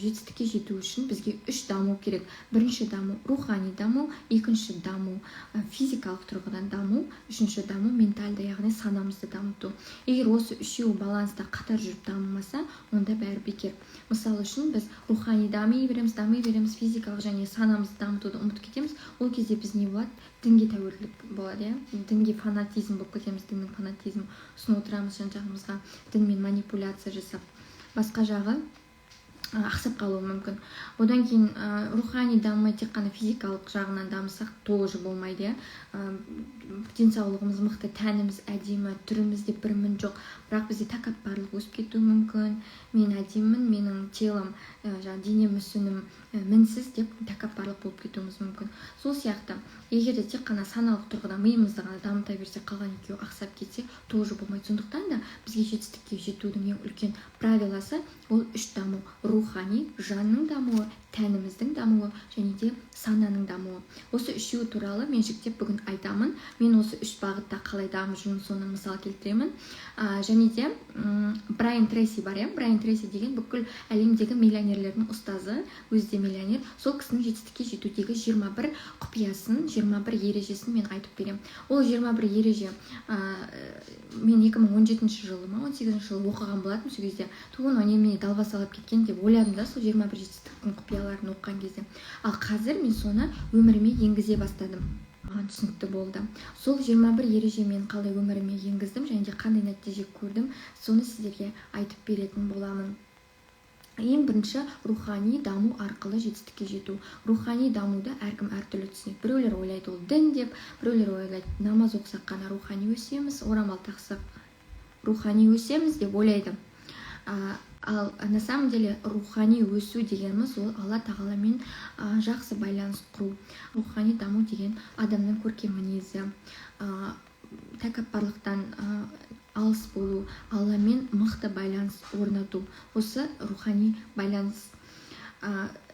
жетістікке жету үшін бізге үш даму керек. Бірінші даму рухани даму, екінші даму физикалық тұрғыдан даму, үшінші даму ментальды, яғни санамызды дамыту. Егер осы үшеуі баланста қатар жүріп дамымаса, онда бәрі бекер. Мысалы үшін біз рухани дами береміз, физикалық және санамызды дамытуды ұмытып кетеміз. Ол кезде біз не болады? Дінге тәуелділік болады, дінге фанатизм болып кетеміз, діннің фанатизм ұсынып отырамыз жан-жағымызға, дінмен манипуляция жасап. Басқа жағы ақсап қалуы мүмкін. Одан кейін рухани дамымай тек қана физикалық жағынан дамысақ тоже болмайды. Денсаулығымыз мықты, тәніміз әдемі, түрімізде бір мін жоқ, бірақ бізде тәкаппарлық өсіп кетуі мүмкін. Мен әдемімін, менің телом, денем, мүсінім мінсіз деп тәкаппарлық болып кетуіміз мүмкін. Сол сияқты, егер де тек қана саналық тұрғыда миымызды ғана дамыта берсе, қалған екеуі ақсап кетсе, тоже болмайды. Сондықтан да бізге жетістікке жетудің ең үлкен правиласы ол үш даму: рухани, жанның дамуы, тәніміздің дамуы және де сананың дамуы. Осы үшеуі туралы мен жіктеп бүгін айтамын. Мен осы үш бағытта қалай дамып жүрмін, соны мысал келтіремін. Және де Брайан Трейси бар, Брайан Трейси деген бүкіл әлемдегі миллионерлердің ұстазы, өзі де миллионер. Сол кісінің жетістікке жетудегі 21 құпиясын, 21 ережесін мен айтып беремін. Ол 21 ереже мен 2017 жылы ма 18 жылы оқыған болатым. Сол кезде туын немене далбасалап кеткен деп ойладым да, сол 21 жетістіктің құпияларын оқыған кезде. Ал қазір мен соны өміріме енгізе бастадым. Маған түсінікті болды. Сол 21 ереже мен қалай өміріме енгіздім және де қандай нәтиже көрдім, соны сіздерге айтып беретін боламын. Ең бірінші рухани даму арқылы жетістікке жету. Рухани дамуды әркім әртүрлі түсінеді. Біреулер ойлайды ол дін деп, біреулер ойлайды намаз оқысақ қана рухани өсеміз, орамал тақсақ рухани өсеміз деп ойлайды. Ал на самом деле рухани өсу дегеніміз ол Алла тағаламен жақсы байланыс құру. Рухани даму деген адамның көркем мінезі, тәкаппарлықтан алыс болу, Алламен мықты байланыс орнату. Осы рухани байланыс.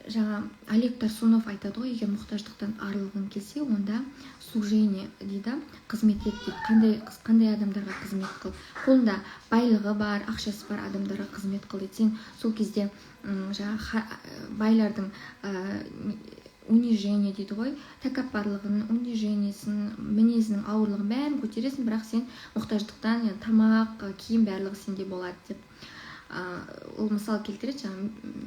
Жаңа Олег Тарсунов айтады ғой, егер мұқтаждықтан арылғың келсе, онда служение дейді, қызмет ет дейді. Қандай адамдарға қызмет қыл. Қолында байлығы бар, ақшасы бар адамдарға қызмет қыл дейді. Сен сол кезде байлардың унижение дейді ғой, тәкаппарлығын, унижениесін, мінезінің ауырлығын бәрін көтересің, бірақ сен мұқтаждықтан тамақ, киім барлығы сенде болады деп. Ол мысал келтіреді,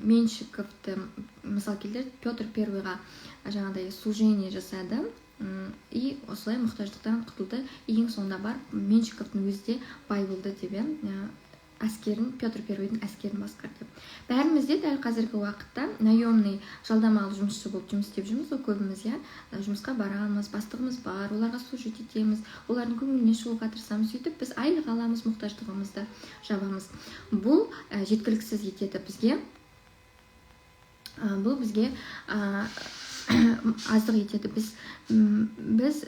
Меншиковты мысал келтіреді. Петр Первыйға жаңағыдай служение жасады и осылай мұқтаждықтан құтылды. Ең соңында бар Меншиковтың өзі де бай болды деп, әскерін, Петр Первыйдың әскерін басқарды деп. Бәріміз де дәл қазіргі уақытта наемный, жалдамалы жұмысшы болып жұмыс істеп жүрміз. Ол көбіміз жұмысқа барамыз, бастығымыз бар, оларға служить етеміз, олардың көңіліне шығуға тырысамыз. Сөйтіп біз айлық аламыз, мұқтаждығымызды жабамыз. Бұл жеткіліксіз етеді бізге. Бұл бізге аздық етеді. Біз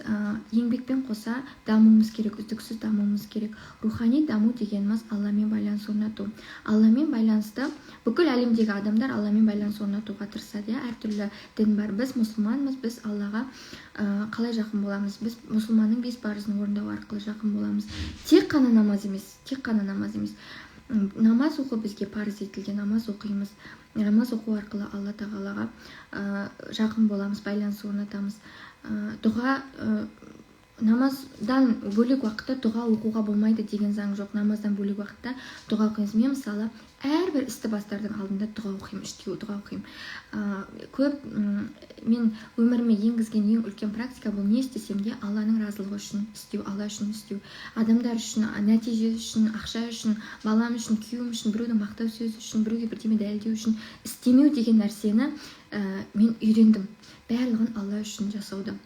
еңбекпен қоса дамуымыз керек, үздіксіз дамуымыз керек. Рухани даму дегеніміз Алламен байланыс орнату. Алламен байланысты бүкіл әлемдегі адамдар Алламен байланыс орнатуға тырысады. Әртүрлі дін бар. Біз мұсылманбыз, біз Аллаға қалай жақын боламыз? Біз мұсылманның 5 парызын орындау арқылы жақын боламыз. Тек қана намаз емес. Намаз оқу бізге парыз етілген, намаз оқимыз. Намаз оқу арқылы Алла тағалаға жақын боламыз, байланыс орнатамыз. Дұға, намаздан бөлек уақытта дұға оқуға болмайды деген заң жоқ. Намаздан бөлек уақытта дұға оқимыз. Мен мысалы әрбір істі бастардың алдында дұға оқимын, дұға оқимын. Мен өміріме енгізген ең үлкен практика бұл: не істесем де Алланың разылығы үшін істеу, Алла үшін істеу. Адамдар үшін, нәтиже үшін, ақша үшін, балам үшін, күйеуім үшін, біреудің мақтау сөзі үшін, біреуге бірдеме дәлелдеу үшін істемеу деген нәрсені мен үйрендім. Барлығын Алла үшін жасауды.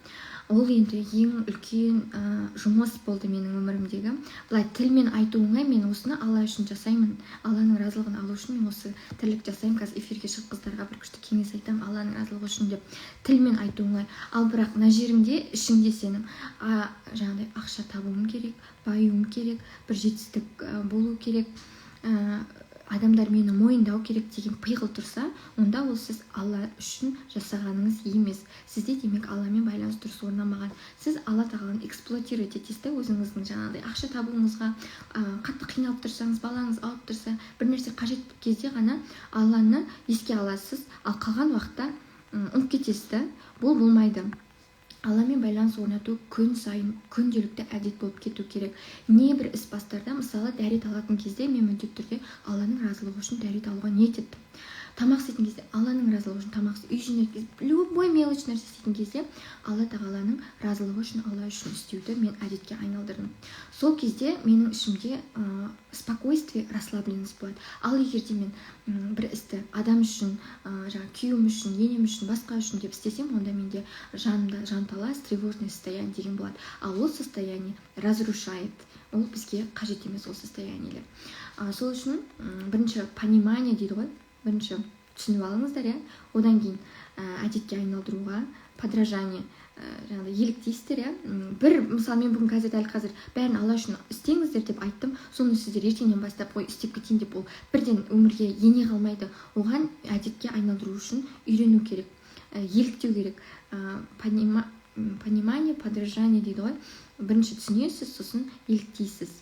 Ол енді ең үлкен жұмыс болды менің өмірімдегі. Бұлай тілмен айту оңай, мен осыны Алла үшін жасаймын. Алланың разылығын алу үшін мен осы тірлік жасаймын. Қазір эфирге шығып қыздарға бір күшті кеңес айтамын, Алланың разылығы үшін деп. Тілмен айту оңай. Ал бірақ мына жерімде, ішіңде сенің жаңағыдай ақша табуым керек, баюым керек, бір жетістік болу керек, адамдар мені мойындау керек деген пиғыл тұрса, онда ол сіз Алла үшін жасағаныңыз емес. Сізде демек Алламен байланыс дұрыс орнамаған. Сіз Алла тағаланы эксплуатировать етесіз да, өзіңіздің жаңағыдай ақша табуыңызға қатты қиналып тұрсаңыз, балаңыз алып тұрса, бір нәрсе қажет кезде ғана Алланы еске аласыз, ал қалған уақытта ұмытып кетесіз да. Бұл болмайды. Алламен байланыс орнату күн сайын күнделікті әдет болып кету керек. Не бір іс бастарда, мысалы дәрет алатын кезде мен міндетті түрде Алланың разылығы үшін дәрет алуға ниет еттім. Тамақ істейтін кезде Алланың разылығы үшін тамақ істейтін, үй жинайтын кезде, любой мелочь нәрсе істейтін кезде Алла тағаланың разылығы үшін, Алла үшін істеуді мен әдетке айналдырдым. Сол кезде менің ішімде спокойствие, расслабленность болады. Ал егерде мен бір істі адам үшін, күйеуім үшін, енем үшін, басқа үшін деп істесем, онда менде жанымда жанталас, тревожное состояние деген болады. Ал ол состояние разрушает. Ол бізге қажет емес ол состояниелер. Сол үшін бірінші понимание дейді ғой. Бірінші түсініп алыңыздар, одан кейін әдетке айналдыруға, подражание, жаңағыдай еліктейсіздер, бір мысалы мен бүгін дәл қазір бәрін Алла үшін істеңіздер деп айттым, соны сіздер ертеңнен бастап қой істеп кетейін деп ол бірден өмірге ене қалмайды. Оған әдетке айналдыру үшін үйрену керек, еліктеу керек. Понимание, подражание дейді ғой. Бірінші түсінесіз, сосын еліктейсіз.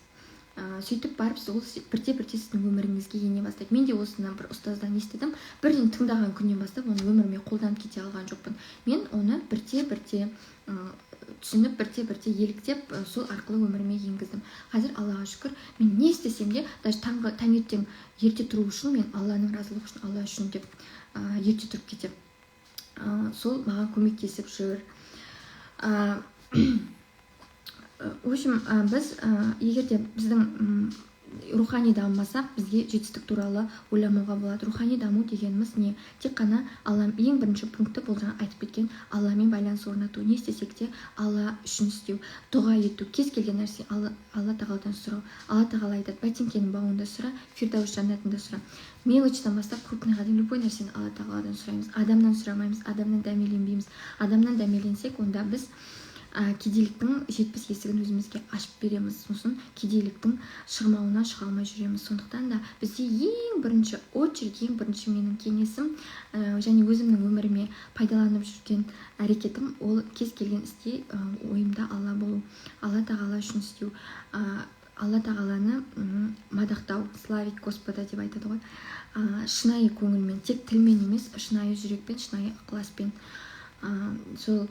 Сөйтіп барып ол бірте-бірте сіздің өміріңізге ене бастайды. Мен де осыны бір ұстаздан естідім. Бірден тыңдаған күннен бастап оны өміріме қолданып кете алған жоқпын. Мен оны бірте-бірте түсініп, бірте-бірте еліктеп, сол арқылы өміріме енгіздім. Қазір Аллаға шүкір, мен не істесем де, даже таңертең ерте тұру үшін мен Алланың разылығы үшін, Алла үшін деп ерте тұрып кетемін. Сол маған көмектесіп жүр. В общем, біз егерде біздің рухани дамымасақ, бізге жетістік туралы ойламауға болады. Рухани даму дегеніміз не? Тек қана Алла, ең бірінші пункті бұл жаңа айтып кеткен, Алламен байланыс орнату. Не істесек те Алла үшін істеу, дұға ету, кез келген нәрсе Алла тағаладан сұрау. Алла тағала айтады, бәтеңкенің бауында сұра, фирдаус жәннатында сұра. Мелочтан бастап крупныйға дейін любой нәрсені Алла тағаладан сұраймыз. Адамнан сұрамаймыз, адамнан дәмеленбейміз. Адамнан дәмеленсек, онда біз кедейліктің жетпіс есігін өзімізге ашып береміз. Сосын кедейліктің шығымауынан шыға алмай жүреміз. Сондықтан да бізде ең бірінші менің кеңесім және өзімнің өміріме пайдаланып жүрген әрекетім, ол кез келген істе ойымда Алла болу, Алла тағала үшін істеу, Алла тағаланы мадақтау, славить Господа деп айтады ғой. Шынайы көңілмен, тек тілмен емес, шынайы жүрекпен, шынайы ықыласпен. Сол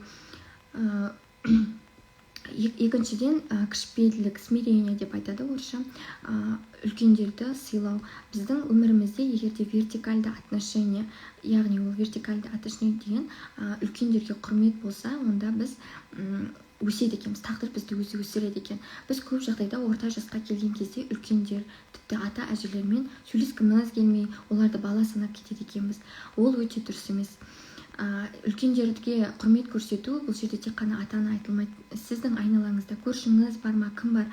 екіншіден кішіпейілділік, смирение деп айтады орысша, үлкендерді сыйлау. Біздің өмірімізде егерде вертикальды отношение, яғни ол вертикальды отношение деген үлкендерге құрмет болса, онда біз өседі екенбіз, тағдыр бізді өзі өсіреді екен. Біз көп жағдайда орта жасқа келген кезде үлкендер, тіпті ата әжелермен сөйлескіміз келмей, оларды бала санап кетеді екенбіз. Ол өте дұрыс емес. Үлкендерге құрмет көрсету бұл жерде тек қана атаны айтылмайды. Сіздің айналаңызда көршіңіз бар ма, кім бар,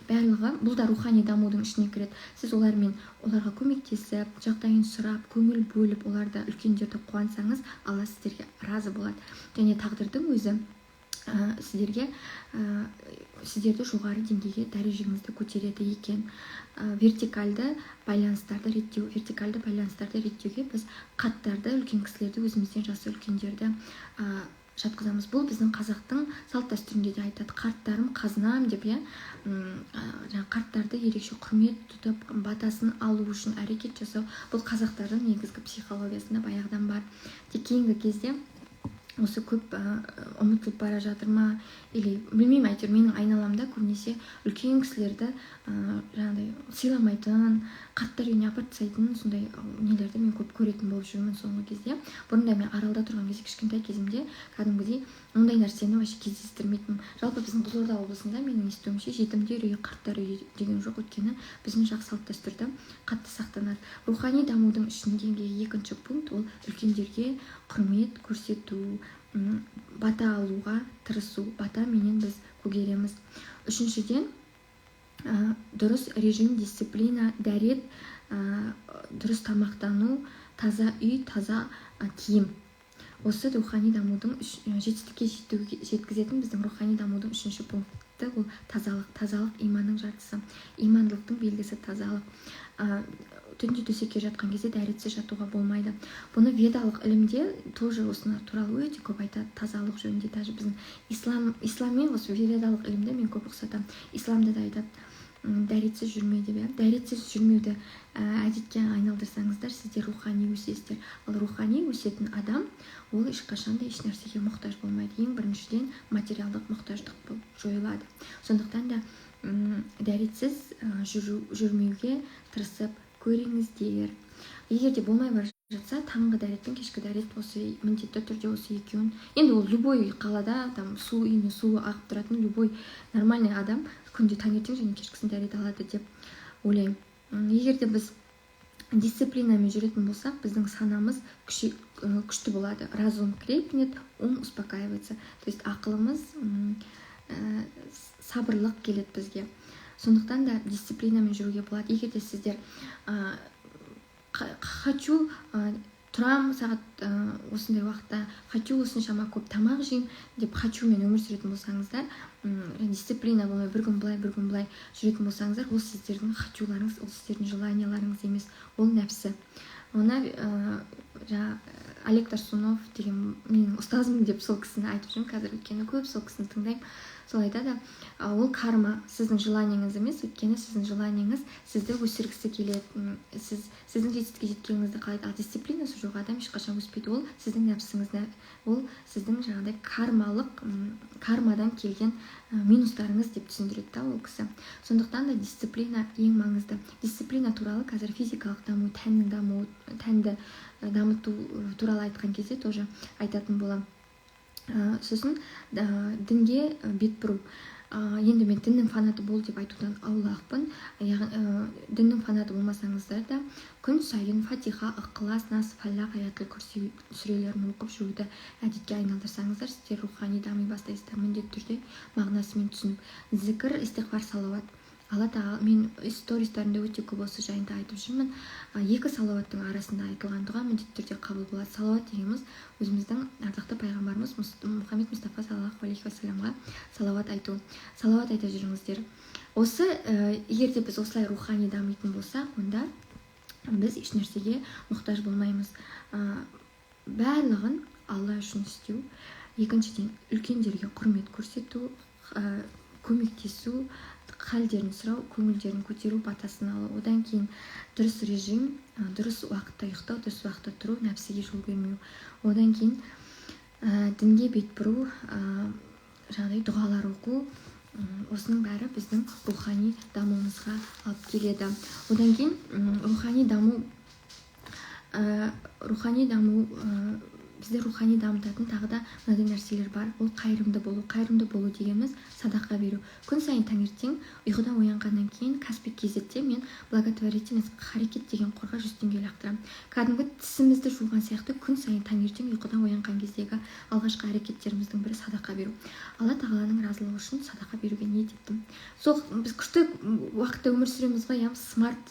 барлығы бұл да рухани дамудың ішіне кіреді. Сіз оларға көмектесіп, жағдайын сұрап, көңіл бөліп, оларды үлкендерді қуансаңыз, Алла сіздерге разы болады. Және тағдырдың өзі сіздерді жоғары деңгейге, дәрежеңізді көтереді екен. Вертикальды байланыстарды реттеуге біз қаттарды, үлкен кісілерді, өзімізден жасы үлкендерді жатқызамыз. Бұл біздің қазақтың салт дәстүрінде де айтады. Қарттарым қазынам деп, қарттарды ерекше құрмет тұтып, батасын алу үшін әрекет жасау. Бұл қазақтардың негізгі психологиясында баяғыдан бар. Тек кейінгі кезде осы көп ұмытылып бара жатыр ма, или білмеймін, әйтеуір менің айналамда көбінесе үлкен кісілерді жаңағыдай сыйламайтын, қарттар үйіне апарып тастайтын сондай нелерді мен көп көретін болып жүрмін соңғы кезде. Бұрында мен Аралда тұрған кезде, кішкентай кезімде кәдімгідей ондай нәрсені вообще кездестірмейтінмін. Жалпы біздің Қызылорда облысында менің естуімше жетімдер үйі, қарттар үйі деген жоқ, өйткені біздің жақ салт дәстүрді қатты сақтанады. Рухани дамудың ішіндегі екінші пункт ол үлкендерге құрмет көрсету, бата алуға тырысу. Бата менен біз көгереміз. Үшіншіден, дұрыс режим, дисциплина, дәрет, дұрыс тамақтану, таза үй, таза киім. Осы рухани дамудың жетістікке жеткізетін біздің рухани дамудың үшінші пункті ол тазалық. Тазалық иманның жартысы. Имандылықтың белгісі тазалық. түнде төсекке жатқан кезде дәретсіз жатуға болмайды. Бұны ведалық ілімде тоже осыны туралы өте көп айтады, тазалық жөнінде. Даже біздің исламмен осы ведалық ілімде мен көп ұқсатамын. Исламда да айтады, дәретсіз жүрме деп. Дәретсіз жүрмеуді әдетке айналдырсаңыздар, сіздер рухани өсесіздер. Ал рухани өсетін адам ол ешқашанда еш нәрсеге мұқтаж болмайды. Ең біріншіден материалдық мұқтаждық жойылады. Сондықтан да дәретсіз жүрмеуге тырысып көріңіздер. Егер де болмай бара жатса, таңғы дәрет пен кешкі дәрет осы міндетті түрде осы екеуін. Енді ол любой қалада су үйіне суы ағып тұратын любой нормальный адам күнде таңертең және кешкісін дәрет алады деп ойлаймын. Егер де біз дисциплинамен жүретін болсақ, біздің санамыз күшті болады. Разум крепнет, ум успокаивается. То есть ақылымыз, сабырлық келеді бізге. Сондықтан да дисциплинамен жүруге болады. Егер де сіздер хочу тұрам сағат осындай уақытта, хочу осыншама көп тамақ жейм деп хачумен өмір сүретін болсаңыздар, дисциплина болмай бір күн былай, бір күн былай жүретін болсаңыздар, ол сіздердің хачуларыңыз, ол сіздердің желанияларыңыз емес, ол нәпсі. Оны Олег Тарсунов деген менің ұстазым деп сол кісіні айтып жүрмін қазір, өйткені көп сол кісіні тыңдаймын. Сол айтады, ол карма сіздің желаниеңіз емес, өйткені сіздің желаниеңіз сізді өсіргісі келеді, сіздің жетістікке жеткеніңізді қалайды. Ал дисциплинасы жоқ адам ешқашан өспейді. Ол сіздің нәпсіңізді, ол сіздің жаңағыдай кармадан келген минустарыңыз деп түсіндіреді да ол кісі. Сондықтан да дисциплина ең маңызды. Дисциплина туралы қазір физикалық даму, тәннің дамуы, тәнді дамыту туралы айтқан кезде тоже айтатын боламын. Сосын дінге бет бұру. Енді мен діннің фанаты бол деп айтудан аулақпын. Діннің фанаты болмасаңыздар да күн сайын Фатиха, Иқлас, Нас, Фалақ, Аятул Курси сүрелерін оқып жүруді әдетке айналдырсаңыздар, сіздер рухани дами бастайсыздар. Міндетті түрде мағынасымен түсініп. Зікір, истиғфар, салауат. Алла тағала, мен стористарымда өте көп осы жайында айтып жүрмін. Екі салауаттың арасында айтылған дұға міндетті түрде қабыл болады. Салауат дегеніміз өзіміздің ардақты пайғамбарымыз Мұхаммед Мұстафа саллаллаху алейхи уассаламға салауат айту. Салауат айта жүріңіздер. Осы егер де біз осылай рухани дамитын болсақ, онда біз еш нәрсеге мұқтаж болмаймыз. Барлығын Алла үшін істеу. Екіншіден, үлкендерге құрмет көрсету, көмектесу, халдерін сұрау, көңілдерін көтеру, батасын алу. Одан кейін дұрыс режим, дұрыс уақытта ұйықтау, дұрыс уақытта тұру, нәпсіге жол бермеу. Одан кейін дінге бет бұру, жаңағыдай дұғалар оқу, осының бәрі біздің рухани дамуымызға алып келеді. Одан кейін рухани даму бізде рухани дамытатын тағы да мынадай нәрселер бар. Ол қайырымды болу. Қайырымды болу дегеніміз садақа беру. Күн сайын таңертең ұйқыдан оянғаннан кейін каспи кезетте мен благотворительность харекет деген қорға 100 теңге лақтырамын. Кәдімгі тісімізді жуған сияқты күн сайын таңертең ұйқыдан оянған кездегі алғашқы әрекеттеріміздің бірі садақа беру. Алла тағаланың разылығы үшін садақа беруге ниет еттім. Сол біз күшті уақытта өмір сүреміз ғой, смарт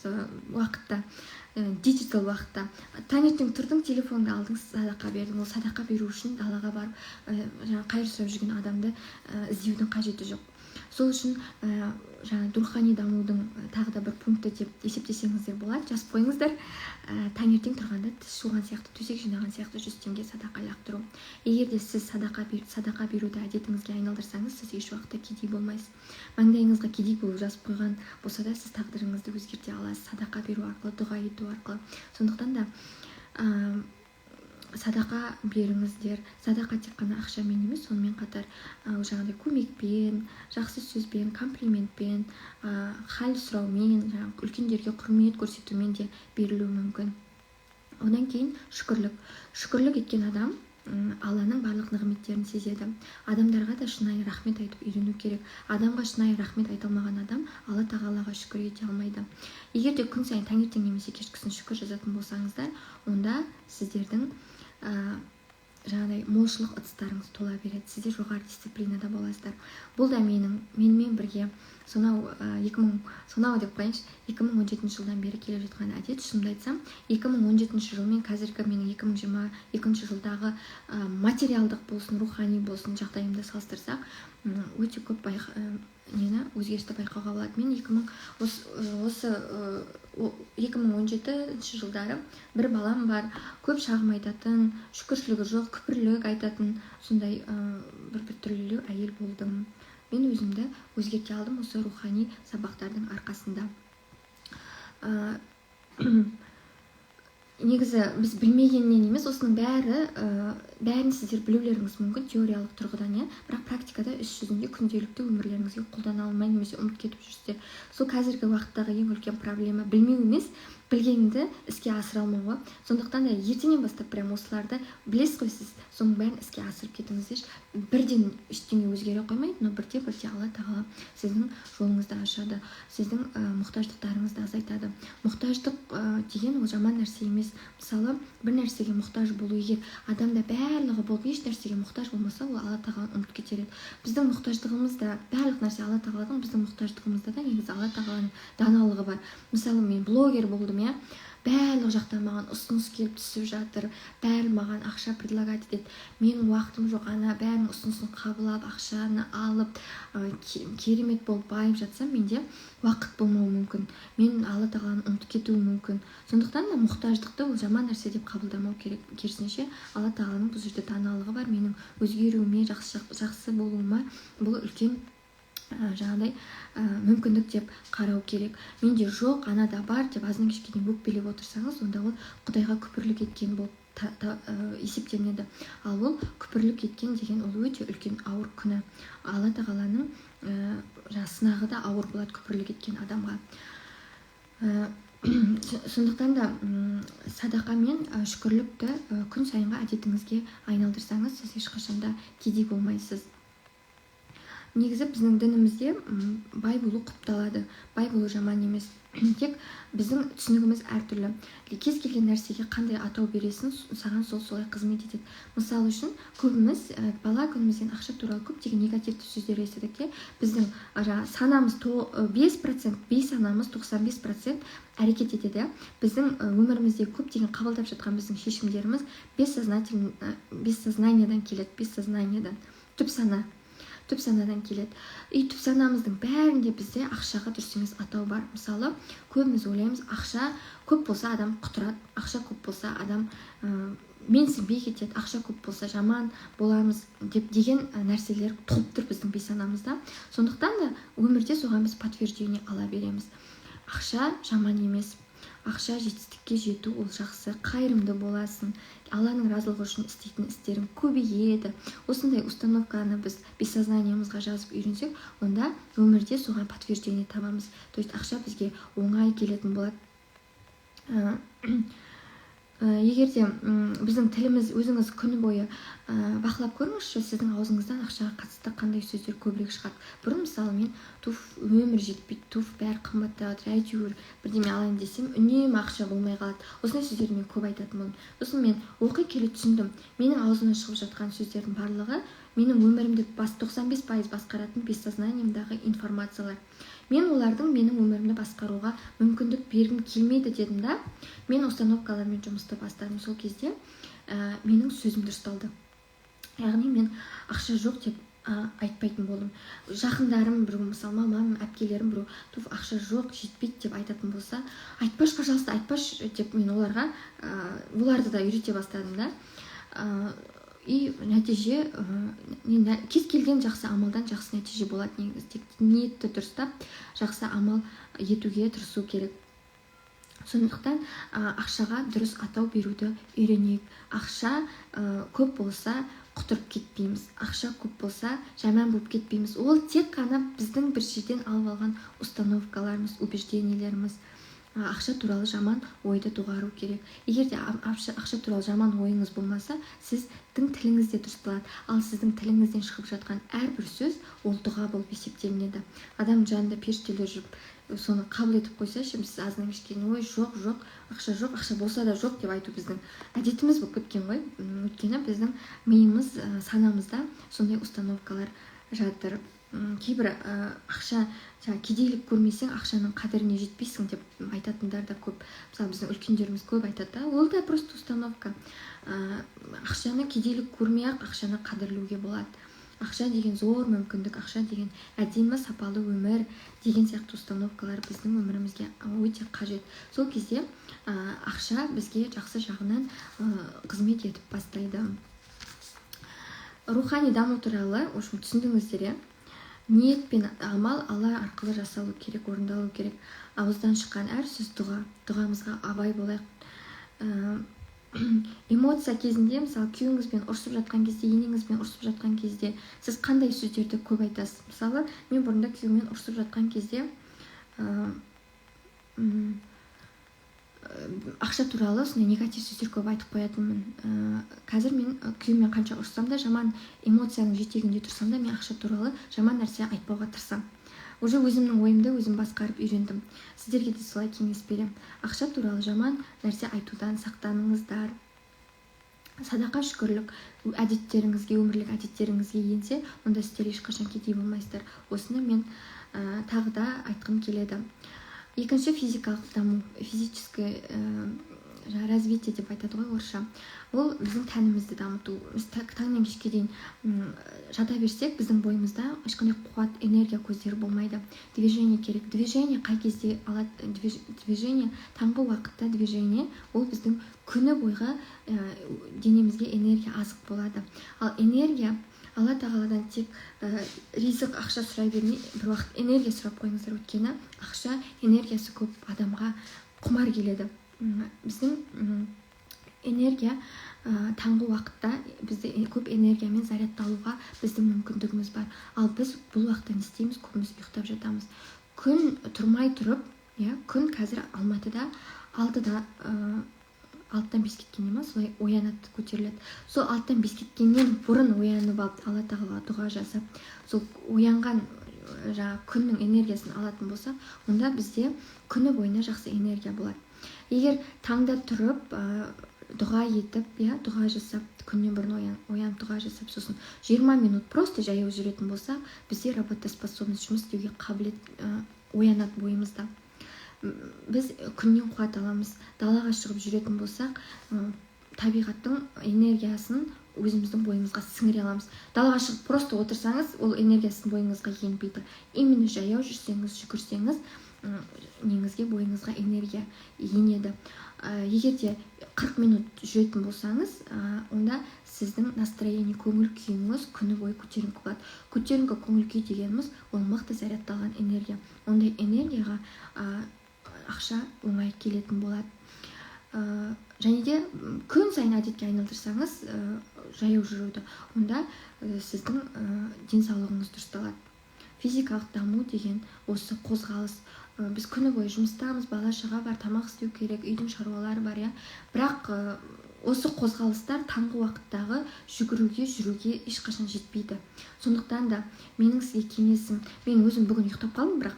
уақытта, диджитал уақытта. Таңертең тұрдың, телефонды алдың, садақа бердің. Ол садақа беру үшін далаға барып, қайыр сұрап жүрген адамды іздеудің қажеті жоқ. Сол үшін рухани дамудың тағы да бір пункті деп есептесеңіздер болады. Жазып қойыңыздар. Таңертең тұрғанда тіс жуған сияқты, төсек жинаған сияқты 100 теңге садақа лақтыру. Егер де сіз садақа беруді әдетіңізге айналдырсаңыз, сіз еш уақытта кедей болмайсыз. Маңдайыңызға кедей болып жазып қойған болса да, сіз тағдырыңызды өзгерте аласыз садақа беру арқылы, дұға ету арқылы. Сондықтан да садақа беріңіздер. Садақа тек қана ақшамен емес, сонымен қатар жаңағыдай көмекпен, жақсы сөзбен, комплиментпен, хал сұраумен, үлкендерге құрмет көрсетумен де берілуі мүмкін. Одан кейін шүкірлік. Шүкірлік еткен адам Алланың барлық нығметтерін сезеді. Адамдарға да шынайы рахмет айтып үйрену керек. Адамға шынайы рахмет айтылмаған адам Алла тағалаға шүкір ете алмайды. Егер де күн сайын таңертең немесе кешкісін шүкір жазатын болсаңыздар, онда сіздердің жаңағыдай молшылық ыдыстарыңыз тола береді. Сіздер жоғары дисциплинада боласыздар. Бұл да менімен бірге сонау деп қояйыншы, 2017 жылдан бері келе жатқан әдет. Шынымды айтсам, 2017 жыл мен қазіргі менің 2022 жылдағы материалдық болсын, рухани болсын жағдайымды салыстырсақ, өте көп өзгерісті байқауға болады. Мен осы 2017 жылдары бір балам бар, көп шағым айтатын, шүкіршілігі жоқ, күпірлік айтатын сондай бір түрлі әйел болдым. Мен өзімді өзгерте алдым осы рухани сабақтардың арқасында. Негізі біз білмегеннен емес, осының бәрін сіздер білулеріңіз мүмкін теориялық тұрғыдан, бірақ практикада іс жүзінде күнделікті өмірлеріңізге қолдана алмай немесе ұмытып кетіп жүрсіздер. Сол қазіргі уақыттағы ең үлкен проблема білмеу емес, білгенді іске асыра алмауы. Сондықтан да ертеңнен бастап прям осыларды білесіз ғой, сіз соның бәрін іске асырып кетіңіздерші. Бірден ештеңе өзгере қоймайды, но бірте Алла тағала сіздің жолыңызды ашады, сіздің мұқтаждықтарыңызды азайтады. Мұқтаждық деген ол жаман нәрсе емес. Мысалы, бір нәрсеге мұқтаж болу, егер адамда барлығы болып еш нәрсеге мұқтаж болмаса, ол Алла тағаланы ұмытып кетер еді. Біздің мұқтаждығымыз да, барлық нәрсе Алла тағаладың, біздің мұқтаждығымызда да негізі Алла тағаланың даналығы бар. Мысалы, мен блогер болдым, барлық жақтан маған ұсыныс келіп түсіп жатыр, бәрі маған ақша предлагать етеді. Менің уақытым жоқ, ана бәрінің ұсынысын қабылдап, ақшаны алып, керемет болып байып жатсам, менде уақыт болмауы мүмкін. Мен Алла тағаланы ұмытып кетуім мүмкін. Сондықтан да мұқтаждықты ол жаман нәрсе деп қабылдамау керек. Керісінше, Алла тағаланың бұл жерде даналығы бар. Менің өзгеруіме, жақсы болуыма бұл үлкен жаңағыдай мүмкіндік деп қарау керек. Менде жоқ, анада бар деп аздан кешке дейін өкпелеп отырсаңыз, онда ол Құдайға күпірлік еткен болып есептелінеді. Ал ол күпірлік еткен деген ол өте үлкен ауыр күнә. Алла тағаланың сынағы да ауыр болады күпірлік еткен адамға. Сондықтан да садақа мен шүкірлікті күн сайынғы әдетіңізге айналдырсаңыз, сіз ешқашанда кедей болмайсыз. Негізі біздің дінімізде бай болу құпталады. Бай болу жаман емес. Тек біздің түсінігіміз әртүрлі. Кез келген нәрсеге қандай атау бересің, саған солай қызмет етеді. Мысалы үшін, көбіміз бала күнімізден ақша туралы көптеген негативті сөздер естідік. Біздің санамыз 5%, бейсанамыз 95% әрекет етеді. Біздің өмірімізде көптеген қабылдап жатқан біздің шешімдеріміз бессознаниядан келеді, бессознаниядан. Түп санадан келеді. Түп санамыздың бәрінде бізде ақшаға дұрыс емес атау бар. Мысалы, көбіміз ойлаймыз, ақша көп болса адам құтырады, ақша көп болса адам менсінбей кетеді, ақша көп болса жаман боламыз деген нәрселер толып тұр біздің бейсанамызда. Сондықтан да өмірде соған біз подтверждение ала береміз. Ақша жаман емес. Ақша жетістікке жету ол жақсы, қайырымды боласың, Алланың разылығы үшін істейтін істерің көбейеді. Осындай установканы біз бессознаниямызға жазып үйренсек, онда өмірде соған подтверждение табамыз. То есть ақша бізге оңай келетін болады. Егерде біздің тіліміз, өзіңіз күні бойы бақылап көріңізші, сіздің аузыңыздан ақшаға қатысты қандай сөздер көбірек шығады. Бұрын мысалы мен өмір жетпейді, бәрі қымбаттап жатыр, әйтеуір бірдеме алайын десем, үнемі ақша болмай қалады. Осындай сөздерді мен көп айтатын болдым. Сосын мен оқи келе түсіндім, менің аузымнан шығып жатқан сөздердің барлығы менің өмірімді 95% басқаратын бессознаниямдағы информациялар. Мен олардың менің өмірімді басқаруға мүмкіндік бергім келмейді дедім да, мен установкалармен жұмысты бастадым. Сол кезде менің сөзім дұрысталды. Яғни мен ақша жоқ деп айтпайтын болдым. Жақындарым біреу, мысалы мамам, әпкелерім біреу, ақша жоқ, жетпейді деп айтатын болса, айтпаш, пожалуйста, айтпаш деп мен оларды да үйрете бастадым да. И нәтиже, кез келген жақсы амалдан жақсы нәтиже болады. Негізі тек ниетті дұрыстап, жақсы амал етуге тырысу керек. Сондықтан ақшаға дұрыс атау беруді үйренейік. Ақша көп болса құтырып кетпейміз. Ақша көп болса жаман болып кетпейміз. Ол тек қана біздің бір жерден алып алған установкаларымыз, убеждениелеріміз. Ақша туралы жаман ойды доғару керек. Егер де ақша туралы жаман ойыңыз болмаса, сіздің тіліңіз де дұрысталады. Ал сіздің тіліңізден шығып жатқан әрбір сөз ол дұға болып есептелінеді. Адам жанында періштелер жүріп, соны қабыл етіп қойса, сіз азынан кішкене ой жоқ, ақша жоқ, ақша болса да жоқ деп айту біздің әдетіміз болып кеткен ғой. Өйткені біздің миымыз, санамызда сондай установкалар жатыр. Кейбір ақша кедейлік көрмесең ақшаның қадіріне жетпейсің деп айтатындар да көп. Мысалы біздің үлкендеріміз көп айтады, ол да просто установка. Ақшаны кедейлік көрмей-ақ ақшаны қадірлеуге болады. ақша деген зор мүмкіндік, ақша деген әдемі сапалы өмір деген сияқты установкалар біздің өмірімізге өте қажет. Сол кезде ақша бізге жақсы жағынан қызмет етіп бастайды. Рухани даму туралы түсіндіңіздер, ниет пен амал Алла арқылы жасалу керек, орындалу керек. Ауыздан шыққан әр сөз дұға, дұғамызға абай болайық. Эмоция кезінде, мысалы, күйеуіңізбен ұрсып жатқан кезде, енеңізбен ұрсып жатқан кезде, сіз қандай сөздерді көп айтасыз? Мысалы, мен бұрында күйеуіммен ұрсып жатқан кезде ақша туралы сондай негатив сөздер көп айтып қоятынмын. Қазір мен күйеуіммен қанша ұрыссам да, жаман эмоцияның жетегінде тұрсам да, мен ақша туралы жаман нәрсе айтпауға тырысам. Уже өзімнің ойымды өзім басқарып үйрендім. Сіздерге де солай кеңес берем. Ақша туралы жаман нәрсе айтудан сақтаныңыздар. Садақа, шүкірлік әдеттеріңізге, өмірлік әдеттеріңізге енсе, онда сіздер ешқашан кедей болмайсыздар. Осыны мен тағы да айтқым келеді. Екінші физикалық даму, физическое развитие деп айтады ғой орысша. Ол біздің тәнімізді дамыту. Біз таңнан кешке дейін жата берсек, біздің бойымызда ешқандай қуат, энергия көздері болмайды. Движение керек. Движение қай кезде алады? Движение, таңғы уақытта движение, ол біздің күні бойға денемізге энергия азық болады. Ал энергия Алла тағаладан тек ризық, ақша сұрай бермей, бір уақыт энергия сұрап қойыңыздар. Өйткені ақша энергиясы көп адамға құмар келеді. Біздің энергия таңғы уақытта бізде көп энергиямен зарядталуға біздің мүмкіндігіміз бар. Ал біз бұл уақытта не істейміз? Көбіміз ұйықтап жатамыз. Күн тұрмай тұрып, күн қазір Алматыда 6-дан 5 кеткенде ма, солай оянады, көтеріледі. Сол 6-дан 5 кеткеннен бұрын оянып алып, Алла тағалаға дұға жасап, сол оянған күннің энергиясын алатын болса, онда бізде күні бойына жақсы энергия болады. Егер таңда тұрып, дұға етіп, дұға жасап, күннен бұрын оянып дұға жасап, сосын 20 минут просто жаяу жүретін болса, бізде работоспособность, жұмыс істеуге қабілет оянады бойымызда. Біз күннен қуат аламыз. Далаға шығып жүретін болсақ, табиғаттың энергиясын өзіміздің бойымызға сіңіре аламыз. Далаға шығып просто отырсаңыз, ол энергиясын бойыңызға енбейді. Именно жаяу жүрсеңіз, жүгірсеңіз, неңізге, бойыңызға энергия енеді. Егер де 40 минут жүретін болсаңыз, онда сіздің настроение, көңіл күйіңіз күні бойы көтеріңкі болады. Көтеріңкі көңіл күй дегеніміз, ол мықты зарядталған энергия. Ондай энергияға ақша оңай келетін болады. Және де күн сайын әдетке айналдырсаңыз, жаяу жүруді, онда сіздің денсаулығыңыз дұрысталады. Физикалық даму деген осы қозғалыс. Біз күні бойы жұмыстамыз, бала-шаға бар, тамақ істеу керек, үйдің шаруалары бар, бірақ осы қозғалыстар таңғы уақыттағы жүруге ешқашан жетпейді. Сондықтан да менің сізге кеңесім, мен өзім бүгін ұйықтап қалдым,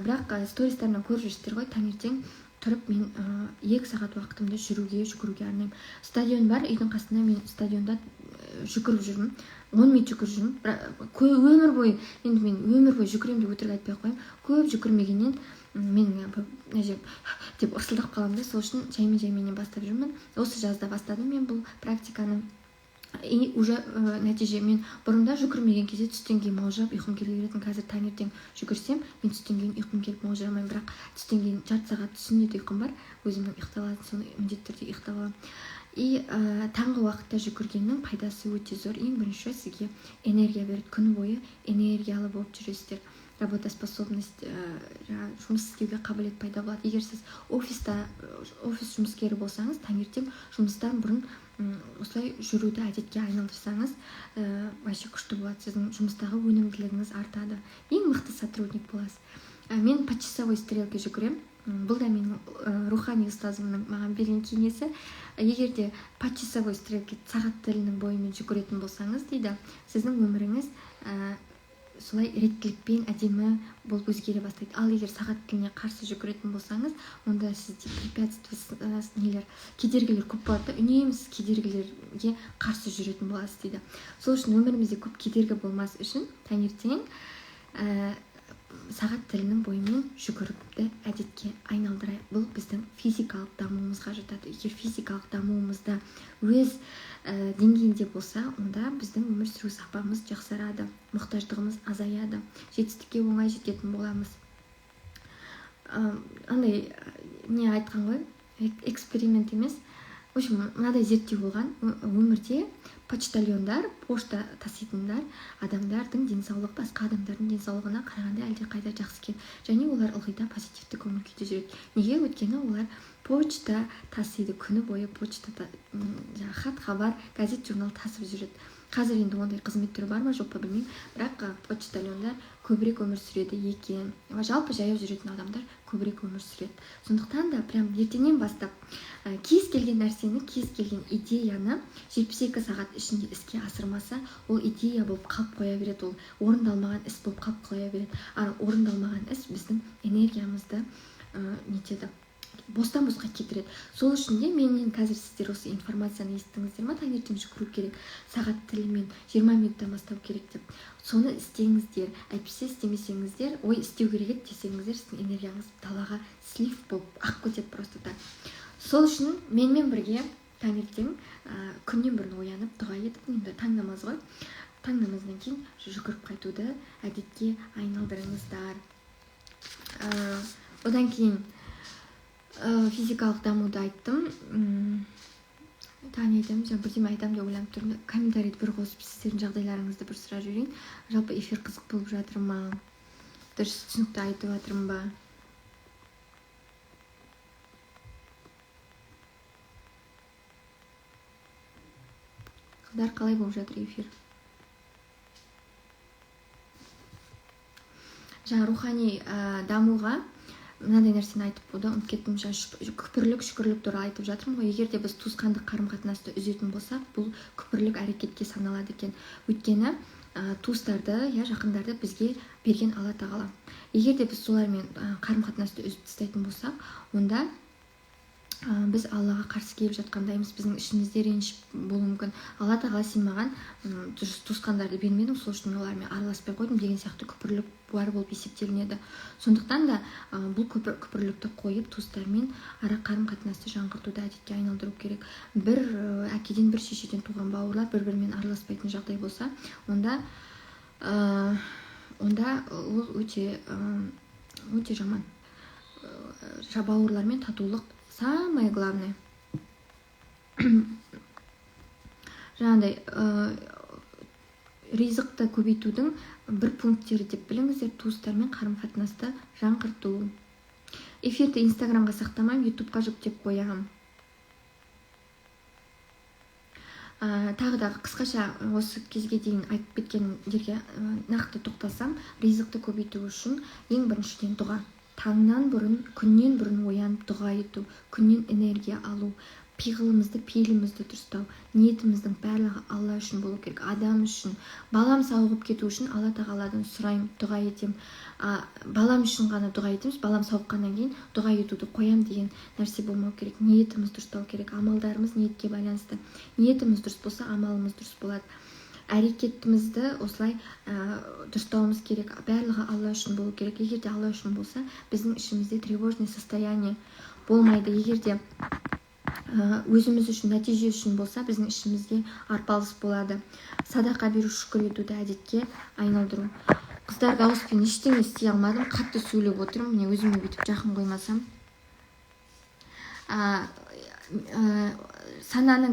бірақ стористарынан көріп жүрсіздер ғой, таңертең тұрып мен 2 сағат уақытымды жүгіруге арнаймын. Стадион бар, үйдің қасында, мен стадионда жүгіріп жүрмін. 10 минут жүгіріп жүрмін. Өмір бойы, енді мен өмір бойы жүгіремін деп өтірік айтпай қояйын. Көп жүгірмегеннен мен деп ұрсылдап қаламын да, сол үшін жаймен бастап жүрмін. Осы жазда бастадым мен бұл практиканы. И уже нәтиже, мен бұрында жүгірмеген кезде түстен кейін маужырап ұйқым келе беретін. Қазір таңертең жүгірсем, мен түстен кейін ұйқым келіп маужырамаймын, бірақ түстен кейін жарты сағат сүннет ұйқым бар, өзімнің ұйықталатын, соны міндетті түрде ұйықтап аламын. И таңғы уақытта жүгіргеннің пайдасы өте зор. Ең бірінші сізге энергия береді, күні бойы энергиялы болып жүресіздер. Работоспособность, жұмыс істеуге қабілет пайда болады. Егер сіз офис жұмыскері болсаңыз, таңертең жұмыстан бұрын осылай жүруді әдетке айналдырсаңыз, вообще күшті болады. Сіздің жұмыстағы өнімділігіңіз артады. Ең мықты сотрудник боласыз. Мен по часовой стрелке жүгірем. Бұл да менің рухани ұстазымның маған берген кеңесі. Егер де по часовой стрелке, сағат тілінің бойымен жүгіретін болсаңыз, дейді, сіздің өміріңіз солай реттілікпен әдемі болып өзгере бастайды. Ал егер сағат тіліне қарсы жүгіретін болсаңыз, онда сізде кедергілер көп болады. Үнемі сіз кедергілерге қарсы жүретін боласыз, дейді. Сол үшін өмірімізде көп кедергі болмас үшін таңертең сағат тілінің бойымен жүгіріпті әдетке айналдырайық. Бұл біздің физикалық дамуымызға жатады. Егер физикалық дамуымызда өз деңгейінде болса, онда біздің өмір сүру сапамыз жақсарады, мұқтаждығымыз азаяды, жетістікке оңай жететін боламыз. Андай не айтқан ғой, эксперимент емес. В общем, мынадай зерттеу болған. Өмірде почтальондар, пошта таситындар адамдардың денсаулығы басқа адамдардың денсаулығына қарағанда әлдеқайда жақсы екен. Және олар ылғи да позитивті көңіл күйде жүреді. Неге? Өйткені олар почта тасиды, күні бойы почта хат, хабар, газет, журнал тасып жүреді. Қазір енді ондай қызмет түрі бар ма жоқ па білмеймін, бірақ почтальондар көбірек өмір сүреді екен. Жалпы жаяу жүретін адамдар көбірек өмір сүреді. Сондықтан да прям ертеңнен бастап кез келген нәрсені, кез келген идеяны 72 сағат ішінде іске асырмаса, ол идея болып қалып қоя береді, ол орындалмаған іс болып қалып қоя береді. Ал орындалмаған іс біздің энергиямызды нетеді, бостан-босқа кетіреді. Сол үшін де менен қазір сіздер осы информацияны естіңіздер ма, таңертең жүгіру керек, сағат тілімен 20 минуттан бастау керек деп. Соны істеңіздер. Әйтпесе істемесеңіздер, ой істеу керек еді десеңіздер, сіздің энергияңыз далаға слив болып ақ кетеді просто так. Сол үшін менімен бірге таңертең күннен бұрын оянып дұға етіп, енді таң намаз ғой, таң намаздан кейін жүгіріп қайтуды әдетке айналдырыңыздар. Одан кейін физикалық дамуды айттым. Тағы айтамын, бірдеме айтамын деп ойланып тұрмын. Комментарийді бір қосып, сіздердің жағдайларыңызды бір сұрап жіберейін. Жалпы эфир қызық болып жатыр ма? Дұрыс түсінікті айтып жатырмын ба? Қыздар, қалай болып жатыр эфир? Жаңа рухани дамуға мынандай нәрсені айтып болды, ұмытып кеттім. Күпірлік, шүкірлік туралы айтып жатырмын ғой. Егер де біз туысқандық қарым-қатынасты үзетін болсақ, бұл күпірлік әрекетке саналады екен. Өйткені туыстарды, жақындарды бізге берген Алла тағала. Егер де біз солармен қарым-қатынасты үзіп тастайтын болсақ, онда біз Аллаға қарсы келіп жатқандаймыз, біздің ішімізде реніш болуы мүмкін. Алла тағала сен маған туысқандарды бермедің, сол үшін олармен араласпай қойдым деген сияқты күпірлік бар болып есептелінеді. Сондықтан да бұл күпірлікті қойып, туыстармен ара қарым-қатынасты жаңғыртуды әдетке айналдыру керек. Бір әкеден, бір шешеден туған бауырлар бір-бірімен араласпайтын жағдай болса, онда ол өте жаман. Бауырлармен татулық самое главное. Жаңағыдай ризықты көбейтудің бір пункттері деп біліңіздер, туыстармен қарым-қатынасты жаңғырту. Эфирді инстаграмға сақтамайым, ютубқа жүктеп қоямын. Тағы да қысқаша осы кезге дейін айтып кеткендерге нақты тоқталсам, ризықты көбейту үшін ең біріншіден дұға. Таңнан бұрын, күннен бұрын оянып дұға ету, күннен энергия алу, пиғылымызды, пейілімізді дұрыстау, ниетіміздің барлығы Алла үшін болу керек, адам үшін. Балам сауығып кету үшін Алла тағаладан сұраймын, дұға етем. Балам үшін ғана дұға етеміз, балам сауыққаннан кейін дұға етуді қоям деген нәрсе болмау керек. Ниетіміз дұрыстау керек, амалдарымыз ниетке байланысты. Ниетіміз дұрыс болса, амалымыз дұрыс болады. Әрекетімізді осылай дұрыстауымыз керек. Барлығы Алла үшін болу керек. Егер де Алла үшін болса, біздің ішімізде тревожный состояние болмайды. Егер де өзіміз үшін, нәтиже үшін болса, біздің ішімізде арпалыс болады. Садақа беру, шүкір етуді әдетке айналдыру. Қыздар, дауыспен ештеңе істей алмадым, қатты сөйлеп отырмын. Міне өзіме бүйтіп жақын қоймасам. Сананы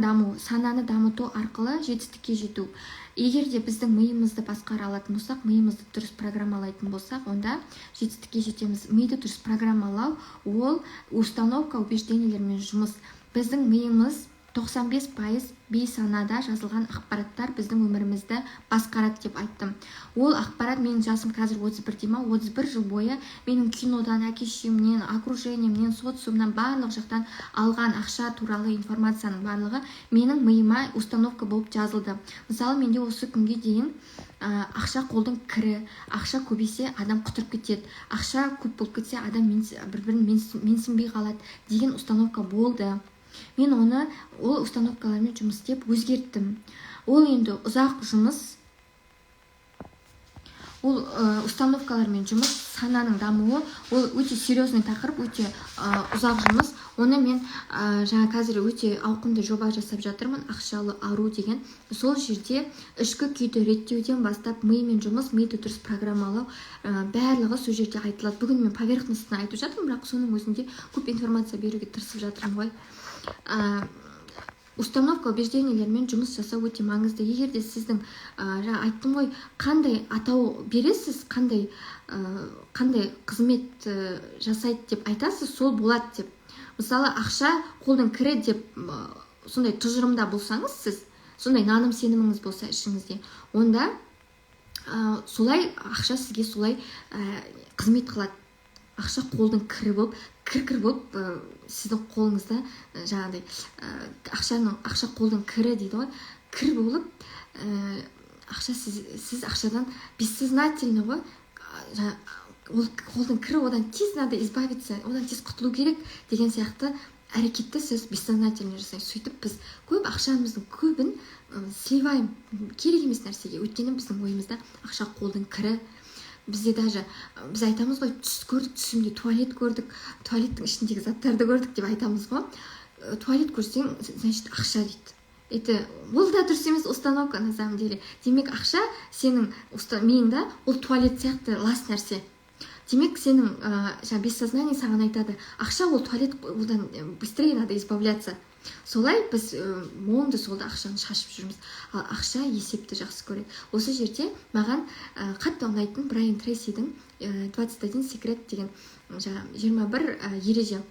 дамыту арқылы жетістікке жету. Егер де біздің миымызды басқара алатын болсақ, миымызды дұрыс программалайтын болсақ, онда жетістікке жетеміз. Миды дұрыс программалау, ол установка убеждениелермен жұмыс. Біздің миымыз 95% бейсанада жазылған ақпараттар біздің өмірімізді басқарады деп айттым. Ол ақпарат, менің жасым қазір 31 дейма, 31 жыл бойы менің кинодан, әке-шешемнен, окружениемнен, социумнан барлық жақтан алған ақша туралы информацияның барлығы менің миыма установка болып жазылды. Мысалы, менде осы күнге дейін ақша қолдың кірі, ақша көбейсе адам құтырып кетеді, ақша көп болып кетсе адам бір-бірін менсінбей қалады деген установка болды. Мен оны ол установкалармен жұмыс істеп өзгерттім. Ол енді ұзақ жұмыс, ол установкалармен жұмыс, сананың дамуы, ол өте серьезный тақырып, өте ұзақ жұмыс. Оны мен жаңа қазір өте ауқымды жоба жасап жатырмын, ақшалы ару деген. Сол жерде ішкі күйді реттеуден бастап мимен жұмыс, миды дұрыс программалау, барлығы сол жерде айтылады. Бүгін мен поверхностно айтып жатырмын, бірақ соның өзінде көп информация беруге тырысып жатырмын ғой. Установка убеждениелермен жұмыс жасау өте маңызды. Егер де сіздің айттым ғой, қандай атау бересіз, қандай қызмет жасайды деп айтасыз, сол болады деп. Мысалы, ақша қолдың кірі деп сондай тұжырымда болсаңыз, сіз сондай наным сеніміңіз болса ішіңізде, онда солай ақша сізге солай қызмет қылады. Ақша қолдың кірі болып, кір болып сіздің қолыңызда жаңағыдай ақша қолдың кірі дейді ғой, кір болып ақша сіз ақшадан бессознательно ғой, ол қолдың кірі, одан тез надо избавиться, одан тез құтылу керек деген сияқты әрекетті сіз бессознательно жасайсыз. Сөйтіп біз көп ақшамыздың көбін сливаем керек емес нәрсеге, өйткені біздің ойымызда ақша қолдың кірі. Бізде даже біз айтамыз ғой, түс көрдік, түсімде туалет көрдік, туалеттің ішіндегі заттарды көрдік деп айтамыз ғой. Туалет көрсең, значит, ақша дейді. Ол да дұрыс емес установка на самом деле. Демек, ақша сенің миыңда ол туалет сияқты лас нәрсе. Демек, сенің бессознание саған айтады, ақша ол туалет, одан быстрее надо избавляться. Солай біз молды солды ақшаны шашып жүрміз. Ал ақша есепті жақсы көреді. Осы жерде маған қатты ұнайтын Брайан Трейсидің 21 секрет деген 21 ереже,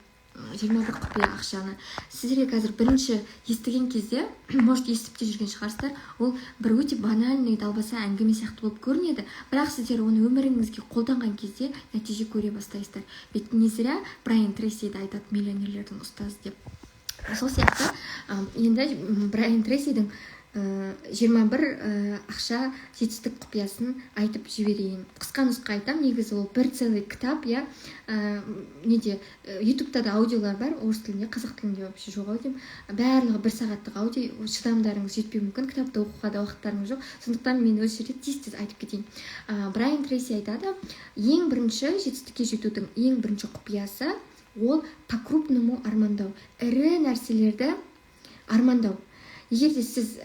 21 құпия ақшаны. Сіздерге қазір бірінші естіген кезде, может естіп те жүрген шығарсыздар, ол бір өте банальный далбаса әңгіме сияқты болып көрінеді, бірақ сіздер оны өміріңізге қолданған кезде нәтиже көре бастайсыздар. Ведь не зря Брайан Трейсиді айтады миллионерлердің ұстазы деп. Сол сияқты енді Брайан Трейсидің 21 ақша жетістік құпиясын айтып жіберейін. Қысқа нұсқа айтам, негізі ол бір целый кітап, неде ютубта да аудиолар бар, орыс тілінде, қазақ тілінде вообще жоқ аудио. Барлығы 1 сағаттық аудио, шыдамдарыңыз жетпеуі мүмкін, кітапты оқуға да уақыттарыңыз жоқ. Сондықтан мен осы жерде тез айтып кетейін. Брайан Трейси айтады, ең бірінші жетістікке жетудің ең бірінші құпиясы ол по-крупному армандау. Ірі нәрселерді армандау. Егер де сіз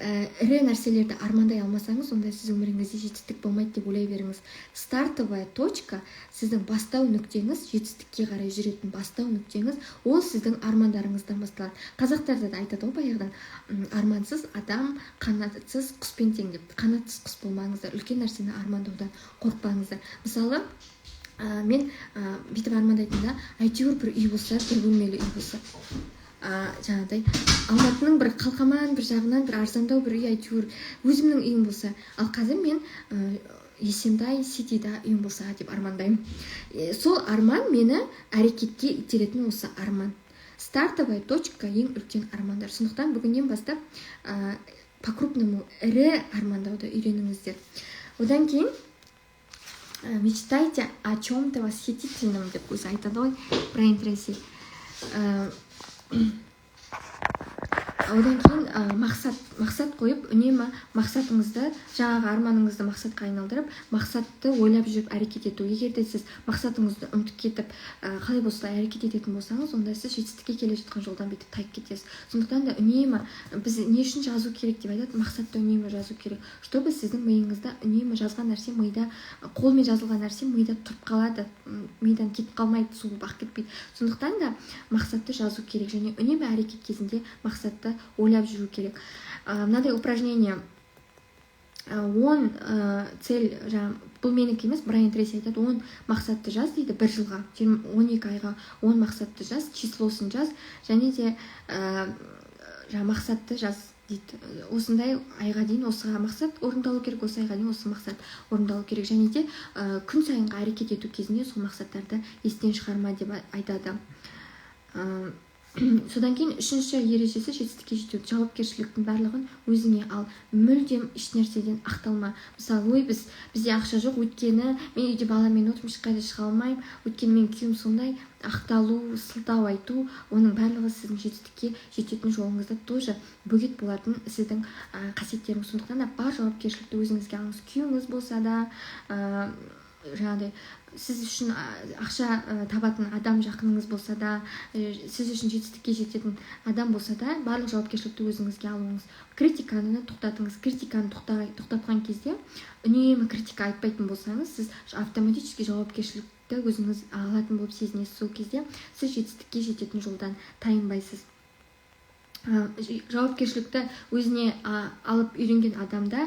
ірі нәрселерді армандай алмасаңыз, онда сіз өміріңізде жетістік болмайды деп ойлай беріңіз. Стартовая точка, сіздің бастау нүктеңіз, жетістікке қарай жүретін бастау нүктеңіз, ол сіздің армандарыңыздан басталады. Қазақтарда да айтады ғой баяғыдан, армансыз адам қанатсыз құспен тең деп. Қанатсыз құс болмаңыздар, үлкен нәрсені армандаудан қорықпаңыздар. Мысалы, мен бүйтіп армандайтында, әйтеуір бір үй болса, бір бөлмелі үй болса, жаңағыдай Алматының бір қалқаман бір жағынан бір арзандау бір үй, әйтеуір өзімнің үйім болса. Ал қазір мен Есентай Ситида үйім болса деп армандаймын. Сол арман мені әрекетке итеретін осы арман. Стартовая точка ең үлкен армандар. Сондықтан бүгіннен бастап по-крупному ірі армандауды үйреніңіздер. Одан кейін мечтайте о чем-то восхитительном деп өзі айтады ғой Брайан Трейси. Одан кейін мақсат қойып, үнемі мақсатыңызды, жаңағы арманыңызды мақсатқа айналдырып, мақсатты ойлап жүріп әрекет ету. Егер де сіз мақсатыңызды ұмытып кетіп, қалай болса әрекет ететін болсаңыз, онда сіз жетістікке келе жатқан жолдан бетіп тайып кетесіз. Сондықтан да үнемі біз не үшін жазу керек деп айтады, мақсатты үнемі жазу керек. Чтобы сіздің миыңызда үнемі жазған нәрсе мида, қолмен жазылған нәрсе мида тұрып қалады, мидан кетіп қалмайды, суы бақ кетпейді. Сондықтан да мақсатты жазу керек және үнемі әрекет кезінде мақсатты ойлап жүру керек. Мынадай упражнение 10 цель, бұл менікі емес, Брайан Трейси айтады, 10 мақсатты жаз дейді, бір жылға, 12 айға 10 мақсатты жаз, числосын жаз, және де мақсатты жаз дейді. Осындай айға дейін осыға мақсат орындалу керек, осы айға дейін осы мақсат орындалу керек, және де күн сайынғы әрекет ету кезінде сол мақсаттарды естен шығарма деп айтады. Содан кейін үшінші ережесі жетістікке жету. Жауапкершіліктің барлығын өзіңе ал, мүлдем ешнәрседен ақталма. Мысалы, бізде ақша жоқ, өйткені мен үйде баламен отырмын, ешқайда шыға алмаймын, өйткені мен күйеуім сондай. Ақталу, сылтау айту, оның барлығы сіздің жетістікке жететін жолыңызда тоже бөгет болатын сіздің қасиеттеріңіз. Сондықтан да бар жауапкершілікті өзіңізге алыңыз. Күйеуіңіз болса да, жаңағыдай сіз үшін ақша табатын адам жақыныңыз болса да, сіз үшін жетістікке жететін адам болса да, барлық жауапкершілікті өзіңізге алуыңыз. Критиканы тоқтатыңыз. Критиканы тоқтатқан кезде үнемі критика айтпайтын болсаңыз, сіз автоматически жауапкершілікті өзіңіз алатын болып сезінесіз. Сол кезде сіз жетістікке жететін жолдан тайынбайсыз. Жауапкершілікті өзіне алып үйренген адамда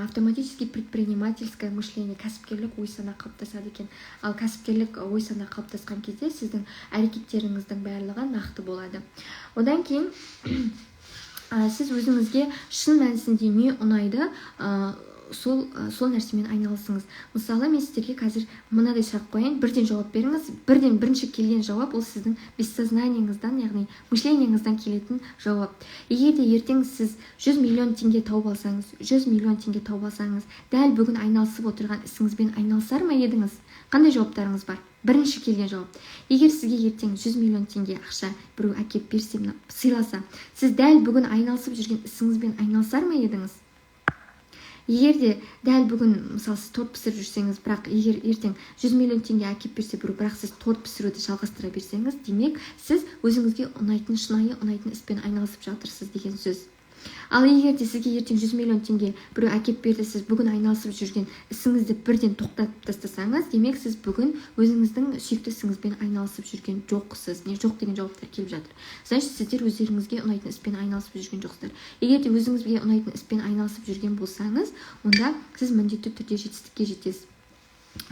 автоматически предпринимательское мышление, кәсіпкерлік ой-сана қалыптасады екен. Ал кәсіпкерлік ой-сана қалыптасқан кезде сіздің әрекеттеріңіздің барлығы нақты болады. Одан кейін сіз өзіңізге шын мәнісінде не ұнайды, сол нәрсемен айналысыңыз. Мысалы, мен сіздерге қазір мынадай сұрақ қояйын, бірден жауап беріңіз. Бірінші келген жауап ол сіздің бессознанияңыздан, яғни мышлениеңізден келетін жауап. Егер де ертең сіз 100 миллион теңге тауып алсаңыз, дәл бүгін айналысып отырған ісіңізбен айналысар ма едіңіз? Қандай жауаптарыңыз бар? Бірінші келген жауап. Егер сізге ертең 100 миллион теңге ақша біреу әкеп берсе, сыйласа, сіз дәл бүгін айналысып жүрген ісіңізбен айналысар ма едіңіз? Егер де дәл бүгін, мысалы, сіз торт пісіріп жүрсеңіз, бірақ егер ертең 100 миллион теңге әкеп берсе біреу, бірақ сіз торт пісіруді жалғастыра берсеңіз, демек сіз өзіңізге ұнайтын, шынайы ұнайтын іспен айналысып жатырсыз деген сөз. Ал егер де сізге ертең 100 миллион теңге біреу әкеп берді, сіз бүгін айналысып жүрген ісіңізді бірден тоқтатып тастасаңыз, демек сіз бүгін өзіңіздің сүйікті ісіңізбен айналысып жүрген жоқсыз. Не жоқ деген жауаптар келіп жатыр. Значит, сіздер өздеріңізге ұнайтын іспен айналысып жүрген жоқсыздар. Егер де өзіңізге ұнайтын іспен айналысып жүрген болсаңыз, онда сіз міндетті түрде жетістікке жетесіз.